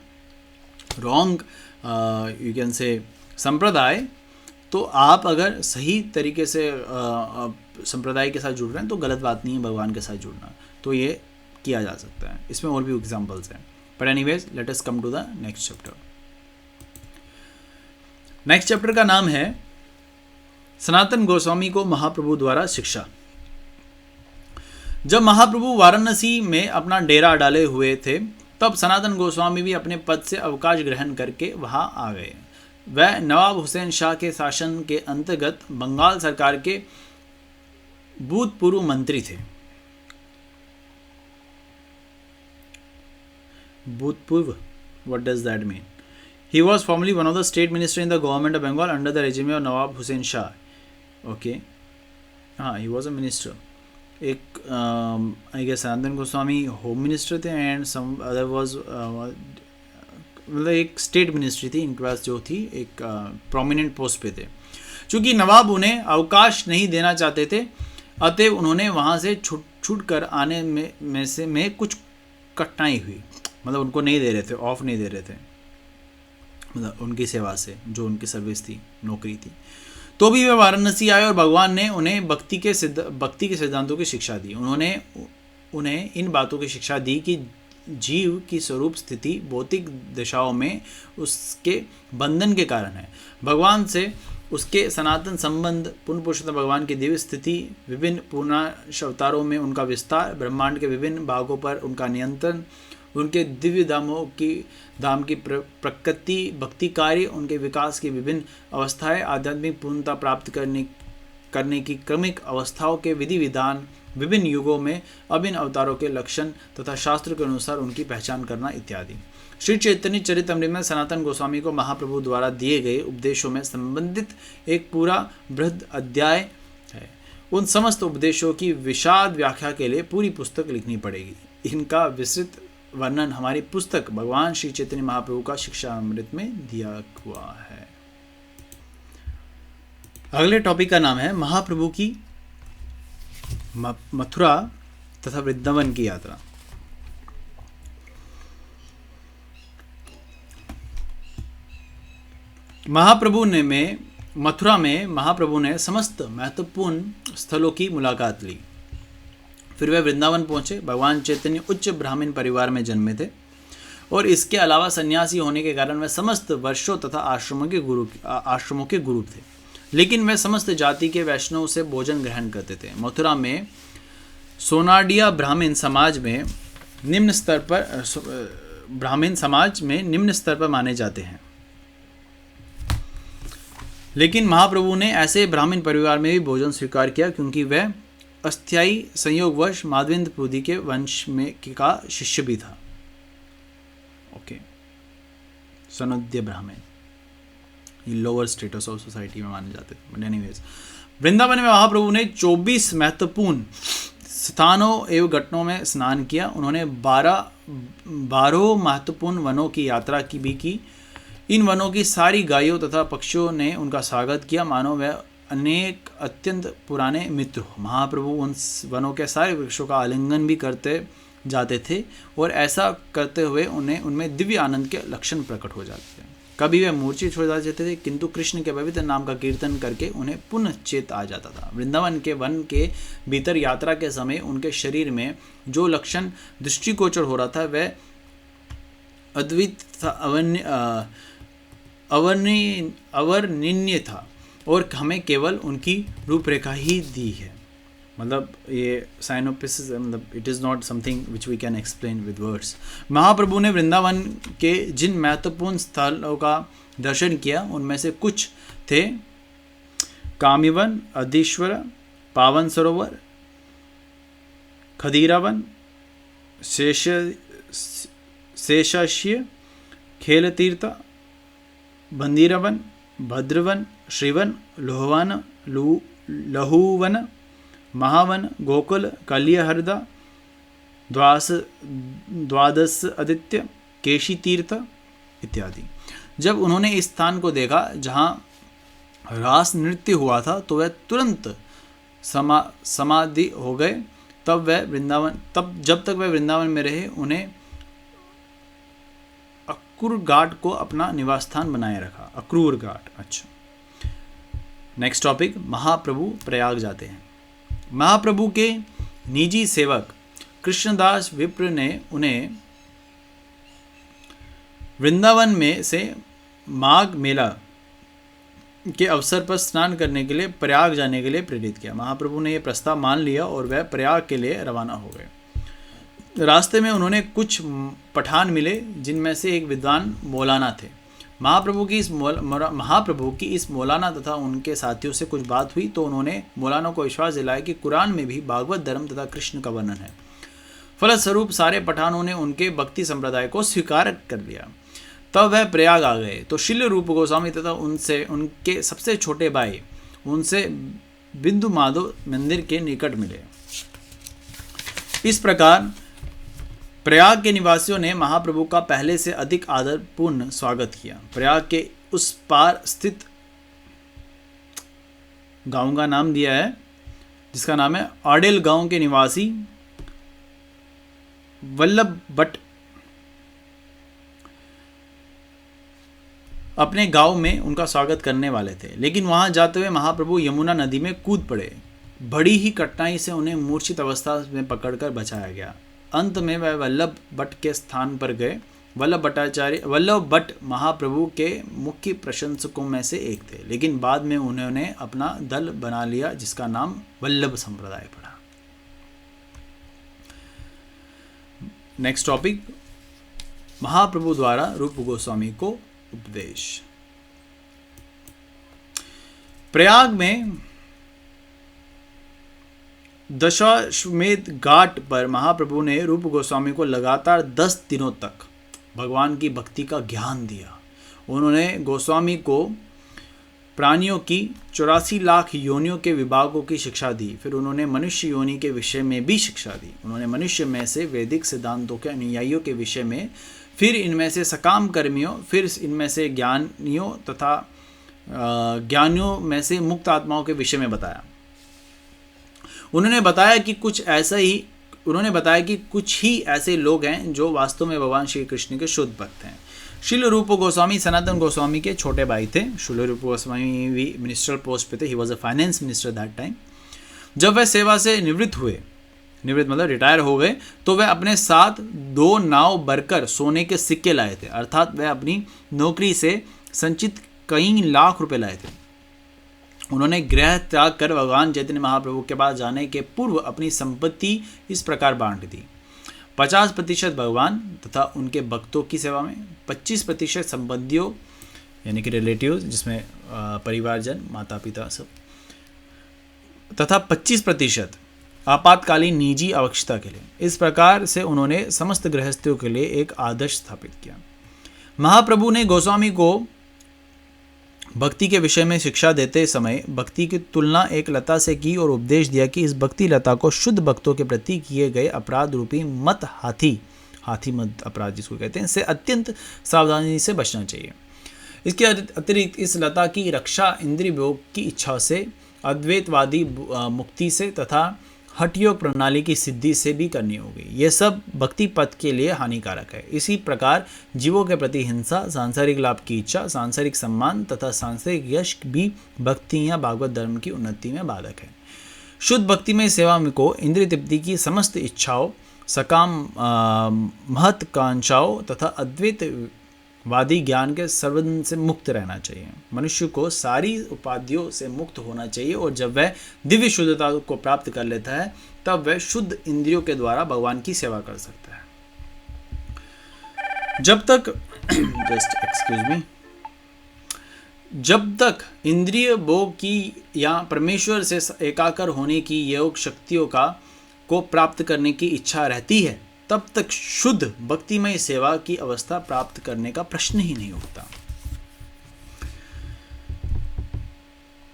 wrong you can say संप्रदाय, तो आप अगर सही तरीके से संप्रदाय के साथ जुड़ रहे हैं तो गलत बात नहीं है भगवान के साथ जुड़ना, तो ये किया जा सकता है। इसमें और भी एग्जाम्पल्स हैं, but anyways let us come to the next chapter. Next chapter का नाम है सनातन गोस्वामी को महाप्रभु द्वारा शिक्षा। जब महाप्रभु वाराणसी में अपना डेरा डाले हुए थे तब सनातन गोस्वामी भी अपने पद से अवकाश ग्रहण करके वहां आ गए। वह नवाब हुसैन शाह के शासन के अंतर्गत बंगाल सरकार के भूतपूर्व मंत्री थे। भूतपूर्व, what does that mean? He was formerly one of the state minister in the government of Bengal under the regime of Nawab Hussain Shah. Okay, he was a minister. एक I guess Sanatan Goswami home minister थे and some other was मतलब एक state ministry थी इनके पास जो थी, एक prominent post पे थे। चूँकि नवाब उन्हें अवकाश नहीं देना चाहते थे अतएव उन्होंने वहाँ से छूट कर आने में कुछ कठिनाई हुई, मतलब उनको नहीं दे रहे थे, ऑफ नहीं दे रहे थे, मतलब उनकी सेवा से जो उनकी सर्विस थी, नौकरी थी। तो भी वे वाराणसी आए और भगवान ने उन्हें भक्ति के सिद्धांतों की शिक्षा दी। उन्होंने उन्हें इन बातों की शिक्षा दी कि जीव की स्वरूप स्थिति भौतिक दिशाओं में उसके बंधन के कारण है, भगवान से उसके सनातन संबंध, पूर्ण पुरुषोत्तम भगवान की दिव्य स्थिति, विभिन्न पूर्णांश अवतारों में उनका विस्तार, ब्रह्मांड के विभिन्न भागों पर उनका नियंत्रण, उनके दिव्य धाम की प्रकृति, भक्ति कार्य, उनके विकास की विभिन्न अवस्थाएं, आध्यात्मिक पूर्णता प्राप्त करने की क्रमिक अवस्थाओं के विधि विधान, विभिन्न युगों में अभिन्न अवतारों के लक्षण तथा शास्त्र के अनुसार उनकी पहचान करना इत्यादि। श्री चैतन्य चरितामृत में सनातन गोस्वामी को महाप्रभु द्वारा दिए गए उपदेशों में संबंधित एक पूरा बृहद अध्याय है। उन समस्त उपदेशों की विशाद व्याख्या के लिए पूरी पुस्तक लिखनी पड़ेगी। इनका विस्तृत वर्णन हमारी पुस्तक भगवान श्री चैतन्य महाप्रभु का शिक्षा अमृत में दिया हुआ है। अगले टॉपिक का नाम है महाप्रभु की मथुरा तथा वृंदावन की यात्रा। मथुरा में महाप्रभु ने समस्त महत्वपूर्ण स्थलों की मुलाकात ली। फिर वे वृंदावन पहुंचे। भगवान चैतन्य उच्च ब्राह्मण परिवार में जन्मे थे और इसके अलावा सन्यासी होने के कारण वे समस्त वर्षों तथा आश्रमों के गुरु थे, लेकिन वे समस्त जाति के वैष्णव से भोजन ग्रहण करते थे। मथुरा में सोनाडिया ब्राह्मण समाज में निम्न स्तर पर ब्राह्मण समाज में निम्न स्तर पर माने जाते हैं। लेकिन महाप्रभु ने ऐसे ब्राह्मण परिवार में भी भोजन स्वीकार किया क्योंकि वह अस्थायी संयोगवश माधवेंद्र पुरी के वंश में का शिष्य भी था। ओके, सनोद्य ब्राह्मण लोअर स्टेटस ऑफ सोसाइटी में माने जाते थे। बट एनीवेज, वृंदावन में महाप्रभु ने 24 महत्वपूर्ण स्थानों एवं घटनाओं में स्नान किया। उन्होंने 12 महत्वपूर्ण वनों की यात्रा की। इन वनों की सारी गायों तथा पक्षियों ने उनका स्वागत किया मानो वह अनेक अत्यंत पुराने मित्र हो। महाप्रभु उन वनों के सारे वृक्षों का आलिंगन भी करते जाते थे और ऐसा करते हुए उन्हें उनमें दिव्य आनंद के लक्षण प्रकट हो जाते थे। कभी वे मूर्छित हो जाते थे किंतु कृष्ण के पवित्र नाम का कीर्तन करके उन्हें पुनः चेत आ जाता था। वृंदावन के वन के भीतर यात्रा के समय उनके शरीर में जो लक्षण दृष्टिगोचर हो रहा था वह अद्वित था, अवर्णनीय था और हमें केवल उनकी रूपरेखा ही दी है। मतलब ये साइनोपिसिस, मतलब it is not something which we can explain with words. Mahaprabhu ने वृंदावन के जिन महत्वपूर्ण स्थलों का दर्शन किया उनमें से कुछ थे कामिवन, अधीश्वर, पावन सरोवर, खदीरावन, शेषाश्य, खेल तीर्थ, बंदीरवन, भद्रवन, श्रीवन, लोहवन, लहुवन, महावन, गोकुल, कलियहरदा, द्वादश आदित्य, केशी तीर्थ इत्यादि। जब उन्होंने इस स्थान को देखा जहाँ रास नृत्य हुआ था तो वह तुरंत समाधि हो गए। जब तक वह वृंदावन में रहे उन्हें अक्रूर घाट को अपना निवास स्थान बनाए रखा। अक्रूर घाट। अच्छा, नेक्स्ट टॉपिक, महाप्रभु प्रयाग जाते हैं। महाप्रभु के निजी सेवक कृष्णदास विप्र ने उन्हें वृंदावन में से माघ मेला के अवसर पर स्नान करने के लिए प्रयाग जाने के लिए प्रेरित किया। महाप्रभु ने यह प्रस्ताव मान लिया और वह प्रयाग के लिए रवाना हो गए। रास्ते में उन्होंने कुछ पठान मिले जिनमें से एक विद्वान मौलाना थे। महाप्रभु की इस मौलाना तथा उनके साथियों से कुछ बात हुई तो उन्होंने मौलाना को विश्वास दिलाया कि कुरान में भी भागवत धर्म तथा कृष्ण का वर्णन है। फलस्वरूप सारे पठानों ने उनके भक्ति संप्रदाय को स्वीकार कर लिया। तब वह प्रयाग आ गए तो शिल रूप गोस्वामी तथा उनके सबसे छोटे भाई उनसे बिंदु माधव मंदिर के निकट मिले। इस प्रकार प्रयाग के निवासियों ने महाप्रभु का पहले से अधिक आदरपूर्ण स्वागत किया। प्रयाग के उस पार स्थित गांव का नाम दिया है जिसका नाम है आडेल गांव के निवासी वल्लभ भट्ट अपने गांव में उनका स्वागत करने वाले थे, लेकिन वहां जाते हुए महाप्रभु यमुना नदी में कूद पड़े। बड़ी ही कठिनाई से उन्हें मूर्छित अवस्था में पकड़कर बचाया गया। अंत में वह वल्लभ भट्ट के स्थान पर गए। वल्लभ भट्ट महाप्रभु के मुख्य प्रशंसकों में से एक थे, लेकिन बाद में उन्होंने अपना दल बना लिया जिसका नाम वल्लभ संप्रदाय पड़ा। नेक्स्ट टॉपिक, महाप्रभु द्वारा रूप गोस्वामी को उपदेश। प्रयाग में दशाश्वमेध घाट पर महाप्रभु ने रूप गोस्वामी को लगातार 10 दिनों तक भगवान की भक्ति का ज्ञान दिया। उन्होंने गोस्वामी को प्राणियों की 84 लाख योनियों के विभागों की शिक्षा दी। फिर उन्होंने मनुष्य योनि के विषय में भी शिक्षा दी। उन्होंने मनुष्य में से वैदिक सिद्धांतों के अनुयायियों के विषय में, फिर इनमें से सकाम कर्मियों, फिर इनमें से ज्ञानियों तथा ज्ञानियों में से मुक्त आत्माओं के विषय में बताया। उन्होंने बताया कि कुछ ही ऐसे लोग हैं जो वास्तव में भगवान श्री कृष्ण के शुद्ध भक्त हैं। शिल रूप गोस्वामी सनातन गोस्वामी के छोटे भाई थे। शिल रूप गोस्वामी भी मिनिस्ट्रल पोस्ट पे थे। He was a finance minister that time. जब वह सेवा से निवृत्त मतलब रिटायर हो गए, तो वह अपने साथ 2 नाव भरकर सोने के सिक्के लाए थे। अर्थात वह अपनी नौकरी से संचित कई लाख रुपए लाए थे। उन्होंने गृह त्याग कर भगवान चैतन्य महाप्रभु के पास जाने के पूर्व अपनी संपत्ति इस प्रकार बांट दी। 50% भगवान तथा उनके भक्तों की सेवा में, 25% संबंधियों यानी कि रिलेटिव्स जिसमें परिवारजन माता पिता सब, तथा 25% आपातकालीन निजी आवश्यकता के लिए। इस प्रकार से उन्होंने समस्त गृहस्थियों के लिए एक आदर्श स्थापित किया। महाप्रभु ने गोस्वामी को भक्ति के विषय में शिक्षा देते समय भक्ति की तुलना एक लता से की और उपदेश दिया कि इस भक्ति लता को शुद्ध भक्तों के प्रति किए गए अपराध रूपी मत हाथी मत अपराध जिसको कहते हैं से अत्यंत सावधानी से बचना चाहिए। इसके अतिरिक्त इस लता की रक्षा इंद्रिय भोग की इच्छा से, अद्वैतवादी मुक्ति से तथा हठ योग प्रणाली की सिद्धि से भी करनी होगी। ये सब भक्ति पथ के लिए हानिकारक है। इसी प्रकार जीवों के प्रति हिंसा, सांसारिक लाभ की इच्छा, सांसारिक सम्मान तथा सांसारिक यश भी भक्ति या भागवत धर्म की उन्नति में बाधक है। शुद्ध भक्ति में सेवा को इंद्रिय तृप्ति की समस्त इच्छाओं, सकाम महत्कांक्षाओं तथा अद्वैतवादी ज्ञान के सर्वंध से मुक्त रहना चाहिए। मनुष्य को सारी उपाधियों से मुक्त होना चाहिए और जब वह दिव्य शुद्धता को प्राप्त कर लेता है तब वह शुद्ध इंद्रियों के द्वारा भगवान की सेवा कर सकता है। जब तक इंद्रिय भोग की या परमेश्वर से एकाकार होने की योग शक्तियों को प्राप्त करने की इच्छा रहती है तब तक शुद्ध भक्तिमय सेवा की अवस्था प्राप्त करने का प्रश्न ही नहीं उठता।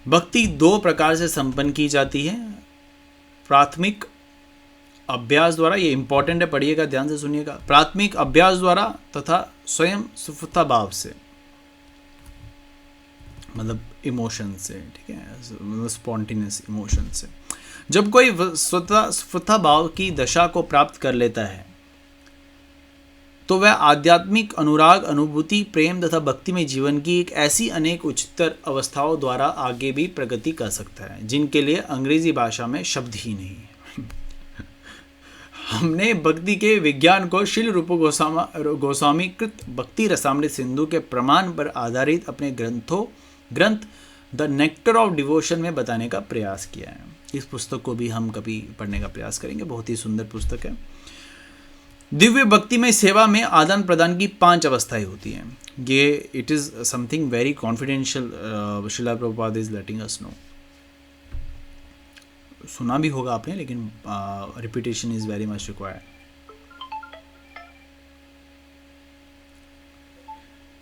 भक्ति दो प्रकार से संपन्न की जाती है। प्राथमिक अभ्यास द्वारा, ये इंपॉर्टेंट है, पढ़िएगा, ध्यान से सुनिएगा। प्राथमिक अभ्यास द्वारा तथा स्वयं सुफुता भाव से, मतलब इमोशन से, ठीक है, स्पॉन्टेनियस इमोशन से। जब कोई स्वतः स्फुरता भाव की दशा को प्राप्त कर लेता है तो वह आध्यात्मिक अनुराग, अनुभूति, प्रेम तथा भक्तिमय जीवन की एक ऐसी अनेक उच्चतर अवस्थाओं द्वारा आगे भी प्रगति कर सकता है जिनके लिए अंग्रेजी भाषा में शब्द ही नहीं है। हमने भक्ति के विज्ञान को श्रील रूप गोस्वामी कृत भक्ति रसामृत सिंधु के प्रमाण पर आधारित अपने ग्रंथ द नेक्टर ऑफ डिवोशन में बताने का प्रयास किया है। इस पुस्तक को भी हम कभी पढ़ने का प्रयास करेंगे, बहुत ही सुंदर पुस्तक है। दिव्य भक्ति में सेवा में आदान प्रदान की 5 अवस्थाएं होती हैं। ये it is something very confidential, Srila Prabhupada is letting us know. सुना भी होगा आपने, लेकिन repetition is very much required.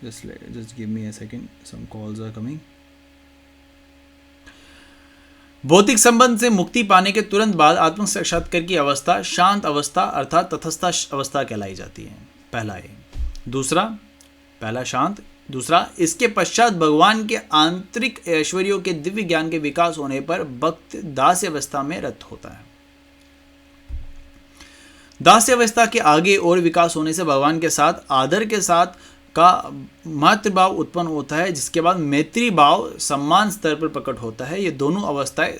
just give me a second, some calls are coming. भौतिक संबंध से मुक्ति पाने के तुरंत बाद आत्म साक्षात्कार की अवस्था शांत अवस्था अर्थात तटस्थ अवस्था कहलाई जाती है। पहला शांत, दूसरा इसके पश्चात भगवान के आंतरिक ऐश्वर्यों के दिव्य ज्ञान के विकास होने पर भक्त दास्य अवस्था में रत होता है। दास्य अवस्था के आगे और विकास होने से भगवान के साथ आदर के साथ का मातृभाव उत्पन्न होता है, जिसके बाद मैत्री भाव सम्मान स्तर पर प्रकट होता है। ये दोनों अवस्थाएं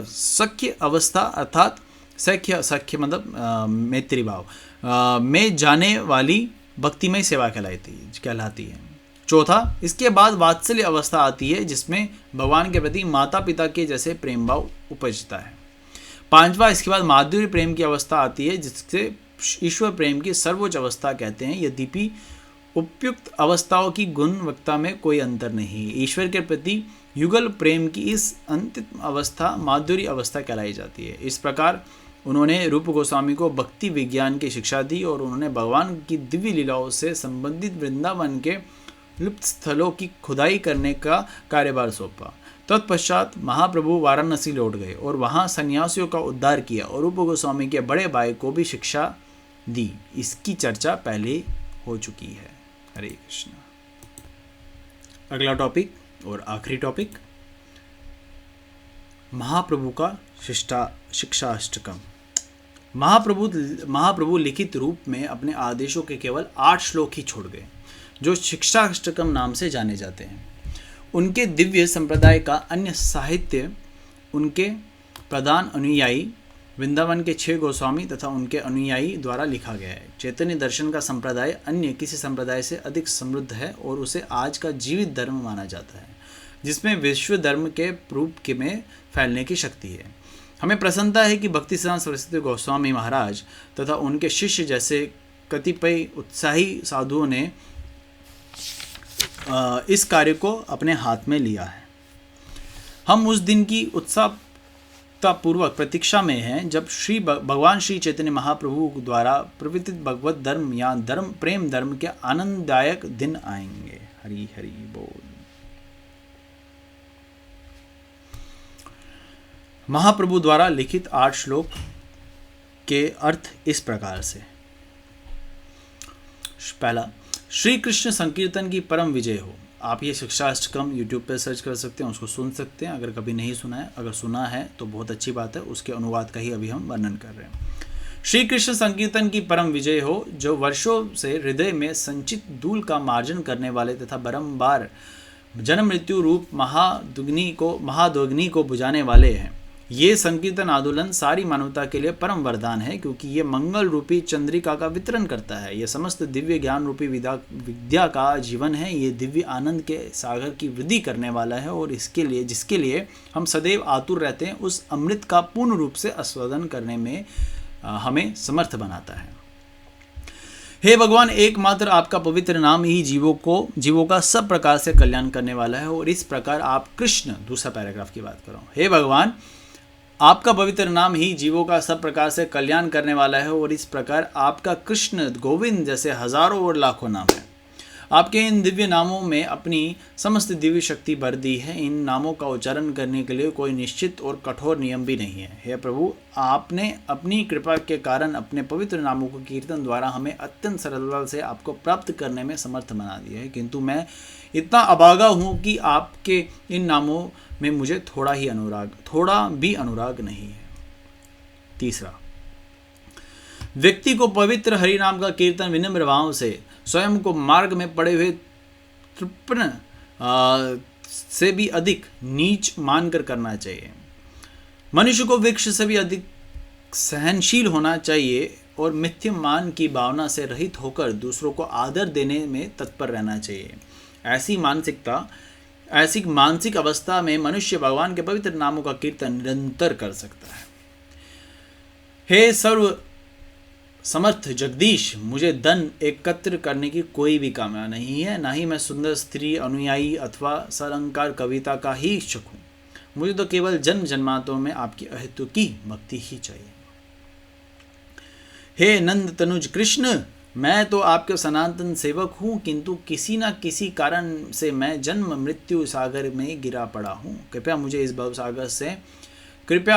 सख्य अवस्था अर्थात सख्य मतलब मैत्री भाव में जाने वाली भक्तिमय सेवा कहलाती है। चौथा, इसके बाद वात्सल्य अवस्था आती है जिसमें भगवान के प्रति माता पिता के जैसे प्रेम भाव उपजता है। पांचवा, इसके बाद माधुर्य प्रेम की अवस्था आती है जिससे ईश्वर प्रेम की सर्वोच्च अवस्था कहते हैं। यद्यपि उपयुक्त अवस्थाओं की गुणवत्ता में कोई अंतर नहीं, ईश्वर के प्रति युगल प्रेम की इस अंतिम अवस्था माधुर्य अवस्था कहलाई जाती है। इस प्रकार उन्होंने रूप गोस्वामी को भक्ति विज्ञान की शिक्षा दी और उन्होंने भगवान की दिव्य लीलाओं से संबंधित वृंदावन के लुप्त स्थलों की खुदाई करने का कार्यभार सौंपा। तत्पश्चात महाप्रभु वाराणसी लौट गए और वहां सन्यासियों का उद्धार किया और रूप गोस्वामी के बड़े भाई को भी शिक्षा दी। इसकी चर्चा पहले हो चुकी है। हरे कृष्ण। अगला टॉपिक और आखिरी टॉपिक, महाप्रभु का शिक्षा अष्टकम। महाप्रभु लिखित रूप में अपने आदेशों के केवल 8 श्लोक ही छोड़ गए जो शिक्षा अष्टकम नाम से जाने जाते हैं। उनके दिव्य संप्रदाय का अन्य साहित्य उनके प्रधान अनुयायी वृंदावन के 6 गोस्वामी तथा उनके अनुयायी द्वारा लिखा गया है। चैतन्य दर्शन का संप्रदाय अन्य किसी संप्रदाय से अधिक समृद्ध है और उसे आज का जीवित धर्म माना जाता है, जिसमें विश्व धर्म के रूप में फैलने की शक्ति है। हमें प्रसन्नता है कि भक्ति सिद्धांत सरस्वती गोस्वामी महाराज तथा उनके शिष्य जैसे कतिपय उत्साही साधुओं ने इस कार्य को अपने हाथ में लिया है। हम उस दिन की उत्साहपूर्वक प्रतीक्षा में हैं जब भगवान श्री चैतन्य महाप्रभु द्वारा प्रवर्तित भगवत धर्म या धर्म प्रेम धर्म के आनंददायक दिन आएंगे। हरि हरि बोल। महाप्रभु द्वारा लिखित 8 श्लोक के अर्थ इस प्रकार से। पहला, श्री कृष्ण संकीर्तन की परम विजय हो। आप ये शिक्षाष्टकम यूट्यूब पर सर्च कर सकते हैं, उसको सुन सकते हैं अगर कभी नहीं सुना है। अगर सुना है तो बहुत अच्छी बात है, उसके अनुवाद का ही अभी हम वर्णन कर रहे हैं। श्री कृष्ण संकीर्तन की परम विजय हो, जो वर्षों से हृदय में संचित धूल का मार्जन करने वाले तथा बारंबार जन्म मृत्यु रूप महादुग्नि को बुझाने वाले हैं। ये संकीर्तन आंदोलन सारी मानवता के लिए परम वरदान है, क्योंकि ये मंगल रूपी चंद्रिका का वितरण करता है। ये समस्त दिव्य ज्ञान रूपी विद्या का जीवन है। ये दिव्य आनंद के सागर की वृद्धि करने वाला है और जिसके लिए हम सदैव आतुर रहते हैं, उस अमृत का पूर्ण रूप से आस्वादन करने में हमें समर्थ बनाता है। हे भगवान, एकमात्र आपका पवित्र नाम ही जीवों का सब प्रकार से कल्याण करने वाला है और इस प्रकार आप कृष्ण, दूसरा पैराग्राफ की बात कर रहा हूँ। हे भगवान, आपका पवित्र नाम ही जीवों का सब प्रकार से कल्याण करने वाला है और इस प्रकार आपका कृष्ण, गोविंद जैसे हजारों और लाखों नाम है। आपके इन दिव्य नामों में अपनी समस्त दिव्य शक्ति भर दी है। इन नामों का उच्चारण करने के लिए कोई निश्चित और कठोर नियम भी नहीं है। हे प्रभु, आपने अपनी कृपा के कारण अपने पवित्र नामों को कीर्तन द्वारा हमें अत्यंत सरलता से आपको प्राप्त करने में समर्थ बना दिया है, किंतु मैं इतना अभागा हूँ कि आपके इन नामों में मुझे थोड़ा भी अनुराग नहीं है। तीसरा, व्यक्ति को पवित्र हरि नाम का कीर्तन विनम्र भाव से स्वयं को मार्ग में पड़े हुए तृप्ण से भी अधिक नीच मानकर करना चाहिए। मनुष्य को वृक्ष से भी अधिक सहनशील होना चाहिए और मिथ्य मान की भावना से रहित होकर दूसरों को आदर देने में तत्पर रहना चाहिए। ऐसी मानसिक अवस्था में मनुष्य भगवान के पवित्र नामों का कीर्तन निरंतर कर सकता है। हे सर्व समर्थ जगदीश, मुझे धन एकत्र करने की कोई भी कामना नहीं है, ना ही मैं सुंदर स्त्री, अनुयायी अथवा सरलंकार कविता का ही इच्छुक हूँ। मुझे तो केवल जन्म जन्मांतरों में आपकी अहेतुकी भक्ति ही चाहिए। हे नंद तनुज कृष्ण, मैं तो आपके सनातन सेवक हूँ, किंतु किसी न किसी कारण से मैं जन्म मृत्यु सागर में गिरा पड़ा हूँ। कृपया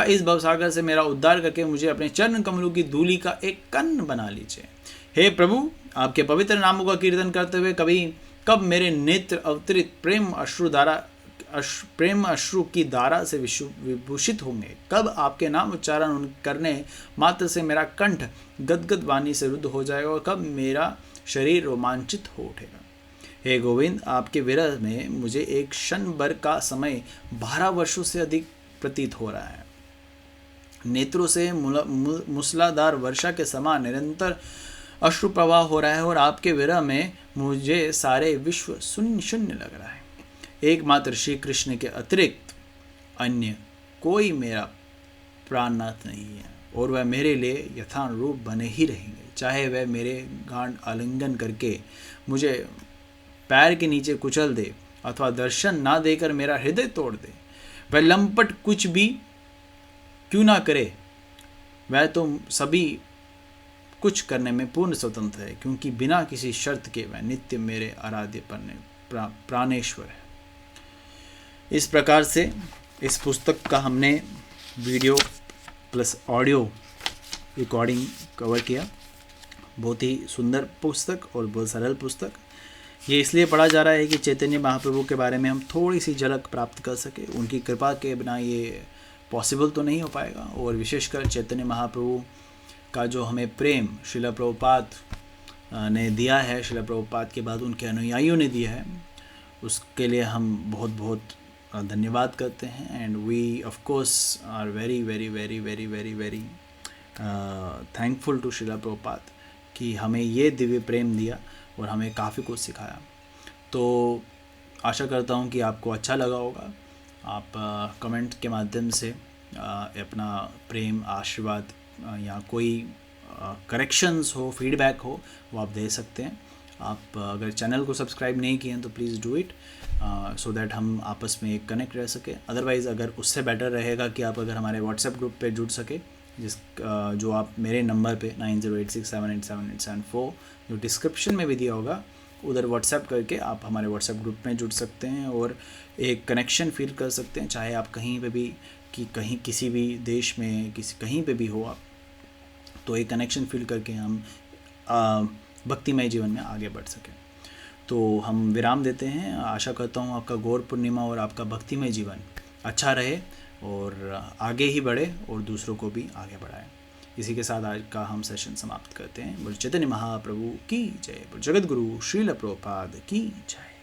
इस भवसागर से मेरा उद्धार करके मुझे अपने चरण कमलों की धूलि का एक कण बना लीजिए। हे प्रभु, आपके पवित्र नामों का कीर्तन करते हुए कब मेरे नेत्र अवतरित प्रेम अश्रु की धारा से विभूषित होंगे। कब आपके नाम उच्चारण करने मात्र से मेरा कंठ गदगद वाणी से रुद्ध हो जाएगा और कब मेरा शरीर रोमांचित हो उठेगा। हे गोविंद, आपके विरह में मुझे एक क्षण भर का समय 12 वर्षों से अधिक प्रतीत हो रहा है। नेत्रों से मूसलाधार वर्षा के समान निरंतर अश्रु प्रवाह हो रहा है और आपके विरह में मुझे सारे विश्व शून्य लग रहा है। एकमात्र श्री कृष्ण के अतिरिक्त अन्य कोई मेरा प्राणनाथ नहीं है और वह मेरे लिए यथारूप बने ही रहेंगे, चाहे वह मेरे गांड आलिंगन करके मुझे पैर के नीचे कुचल दे अथवा दर्शन ना देकर मेरा हृदय तोड़ दे। वह लंपट कुछ भी क्यों ना करे, वह तो सभी कुछ करने में पूर्ण स्वतंत्र है, क्योंकि बिना किसी शर्त के वह नित्य मेरे आराध्य प्राणेश्वर है। इस प्रकार से इस पुस्तक का हमने video plus audio recording cover किया। बहुत ही सुंदर पुस्तक और बहुत सरल पुस्तक। ये इसलिए पढ़ा जा रहा है कि चैतन्य महाप्रभु के बारे में हम थोड़ी सी झलक प्राप्त कर सके। उनकी कृपा के बिना ये पॉसिबल तो नहीं हो पाएगा। और विशेषकर चैतन्य महाप्रभु का जो हमें प्रेम श्रील प्रभुपाद ने दिया है, श्रील प्रभुपाद के बाद उनके अनुयायियों ने दिया है, उसके लिए हम बहुत बहुत धन्यवाद करते हैं। And we of course are very very very very very very thankful to Srila Prabhupada कि हमें ये दिव्य प्रेम दिया और हमें काफ़ी कुछ सिखाया। तो आशा करता हूँ कि आपको अच्छा लगा होगा। आप कमेंट के माध्यम से अपना प्रेम, आशीर्वाद या कोई करेक्शंस हो, फीडबैक हो, वो आप दे सकते हैं। आप अगर चैनल को सब्सक्राइब नहीं किए हैं तो please do it, so that हम आपस में एक कनेक्ट रह सके। अदरवाइज़ अगर उससे बेटर रहेगा कि आप अगर हमारे व्हाट्सएप ग्रुप पे जुड़ सके, जो आप मेरे नंबर पे 9086787874 जो डिस्क्रिप्शन में भी दिया होगा, उधर व्हाट्सएप करके आप हमारे व्हाट्सएप ग्रुप में जुड़ सकते हैं और एक कनेक्शन फील कर सकते हैं। चाहे आप कहीं पे भी कहीं किसी भी देश में कहीं पे भी हो आप, तो एक कनेक्शन फील करके हम भक्तिमय जीवन में आगे बढ़ सकें। तो हम विराम देते हैं। आशा करता हूँ आपका गौर पूर्णिमा और आपका भक्तिमय जीवन अच्छा रहे और आगे ही बढ़े और दूसरों को भी आगे बढ़ाए। इसी के साथ आज का हम सेशन समाप्त करते हैं। बोल चैतन्य महाप्रभु की जय, बोल जगत गुरु श्रील प्रभुपाद की जय।